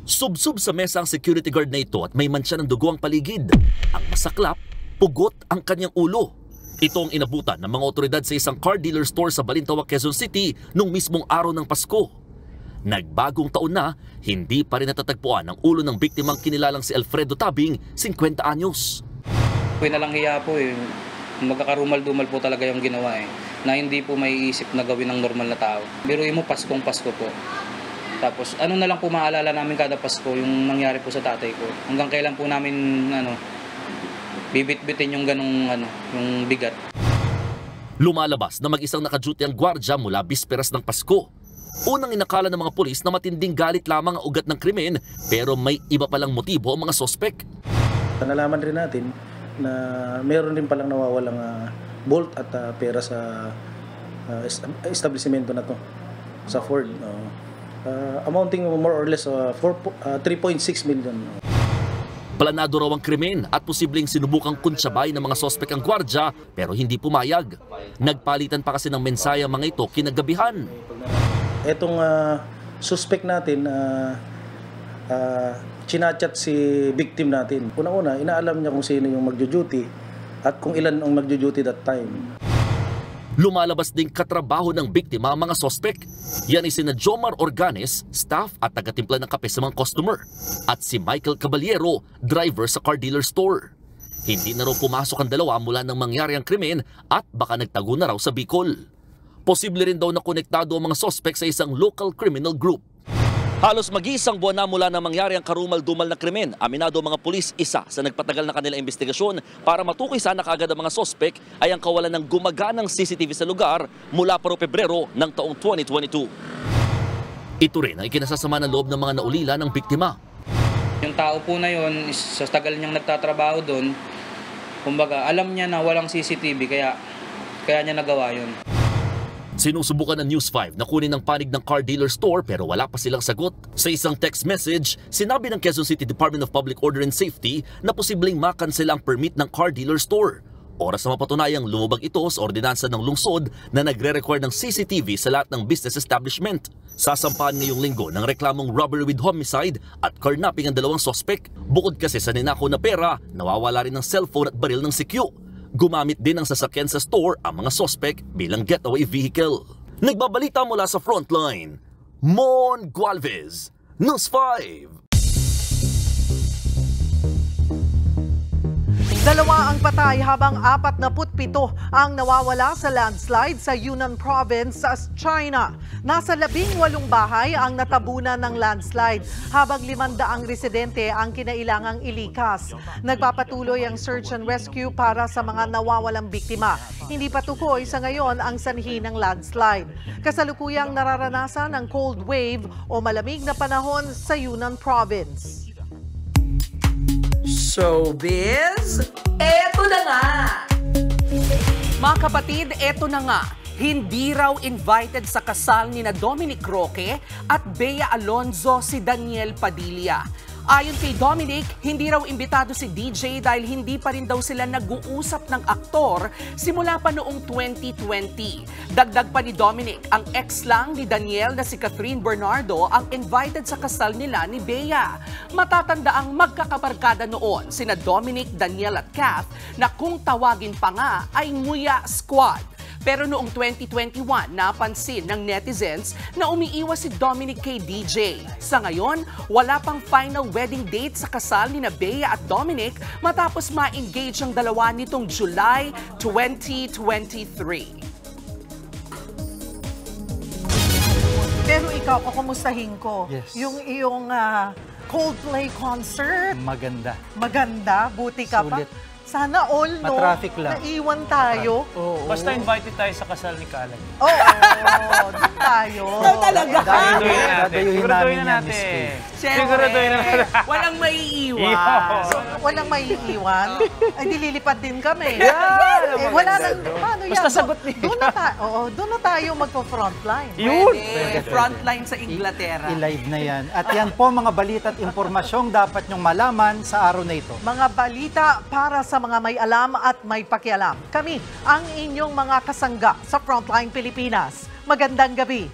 Subsub sa mesa ang security guard na ito at may mantsa ng dugo ang paligid. Ang masaklap, pugot ang kanyang ulo. Ito ang inabutan ng mga otoridad sa isang car dealer store sa Balintawak, Quezon City nung mismong araw ng Pasko. Nagbagong taon na, hindi pa rin natatagpuan ang ulo ng biktimang kinilalang si Alfredo Tabing, 50 anyos. Pinalang hiya po eh. Magkakarumal-dumal po talaga yung ginawa eh. Na hindi po may isip na gawin ng normal na tao. Biruin mo, Paskong Pasko po. Tapos ano na lang po maalala namin kada Pasko yung nangyari po sa tatay ko. Hanggang kailan po namin bibit-bitin yung ganong yung bigat. Lumalabas na mag-isang naka-duty ang gwardya mula bisperas ng Pasko. Unang inakala ng mga pulis na matinding galit lamang ang ugat ng krimen pero may iba palang motibo ang mga sospek. Nalaman rin natin na meron rin palang nawawalang bolt at pera sa establishmento na to sa Ford. Amounting more or less 3.6 million. Planado raw ang krimen at posibleng sinubukang kuntsabay ng mga sospek ang gwardya pero hindi pumayag. Nagpalitan pa kasi ng mensahe ang mga ito kinagabihan. Etong suspect natin, chinachat si victim natin. Una-una, inaalam niya kung sino yung magjo-duty at kung ilan ang magjo-duty that time. Lumalabas ding katrabaho ng biktima ang mga sospek. Yan ay sina Jomar Organes, staff at taga-timpla ng kape sa mga customer. At si Michael Caballero, driver sa car dealer store. Hindi na raw pumasok ang dalawa mula nang mangyari ang krimen at baka nagtago na raw sa Bicol. Posible rin daw na konektado ang mga sospek sa isang local criminal group. Halos mag-iisang buwan na mula na mangyari ang karumal-dumal na krimen. Aminado ang mga pulis, isa sa nagpatagal na kanilang investigasyon para matukoy sana kaagad ang mga sospek ay ang kawalan ng gumaganang CCTV sa lugar mula pa Pebrero ng taong 2022. Ito rin ang ikinasasama ng loob ng mga naulila ng biktima. Yung tao po na yon, sa tagal niyang nagtatrabaho doon, kumbaga alam niya na walang CCTV kaya niya nagawa yun. Sinusubukan ng News 5 na kunin ang panig ng car dealer store pero wala pa silang sagot. Sa isang text message, sinabi ng Quezon City Department of Public Order and Safety na posibleng makansela ang permit ng car dealer store. Oras na mapatunayang lumabag ito sa ordinansa ng lungsod na nagre-require ng CCTV sa lahat ng business establishment. Sasampahan ngayong linggo ng reklamong robbery with homicide at carnapping ang dalawang sospek. Bukod kasi sa ninakaw na pera, nawawala rin ng cellphone at baril ng CQ. Gumamit din ng sasakyan sa store ang mga sospek bilang getaway vehicle. Nagbabalita mula sa frontline, Mon Gualvez, News 5. 2 ang patay habang 47 ang nawawala sa landslide sa Yunnan Province sa China. Nasa 18 bahay ang natabunan ng landslide habang 500 residente ang kinailangang ilikas. Nagpapatuloy ang search and rescue para sa mga nawawalang biktima. Hindi pa tukoy sa ngayon ang sanhi ng landslide. Kasalukuyang nararanasan ang cold wave o malamig na panahon sa Yunnan Province. Showbiz, eto na nga! Mga kapatid, eto na nga. Hindi raw invited sa kasal ni na Dominic Roque at Bea Alonzo si Daniel Padilla. Ayon kay Dominic, hindi raw imbitado si DJ dahil hindi pa rin daw sila nag-uusap ng aktor simula pa noong 2020. Dagdag pa ni Dominic, ang ex lang ni Daniel na si Catherine Bernardo ang invited sa kasal nila ni Bea. Matatanda ang magkakabarkada noon sina Dominic, Daniel at Kath na kung tawagin pa nga ay Nguya Squad. Pero noong 2021, napansin ng netizens na umiiwas si Dominic kay DJ. Sa ngayon, wala pang final wedding date sa kasal ni Bea at Dominic matapos ma-engage ang dalawa nitong July 2023. Pero ikaw, kukumustahin ko. Yes. Yung iyong Coldplay concert. Maganda. Maganda, buti ka Sulit. pa. Sana all, no? Matraffic lang. Naiwan tayo. Oo. Basta invited tayo sa kasal ni Kalag. Oo, doon tayo. Talaga? Siguraduhin na natin. Siguraduhin na natin. Walang maiiwan. So, walang maiiwan? Ay, dililipad din kami. Wala nang, paano yan? Basta sagot niya. Doon na tayo magpo-frontline. Yun! Frontline sa Inglaterra. I-live na yan. At yan po mga balita at impormasyong dapat nyong malaman sa araw na ito. Mga balita para sa mga may alam at may pakialam. Kami ang inyong mga kasangga sa Frontline Pilipinas. Magandang gabi.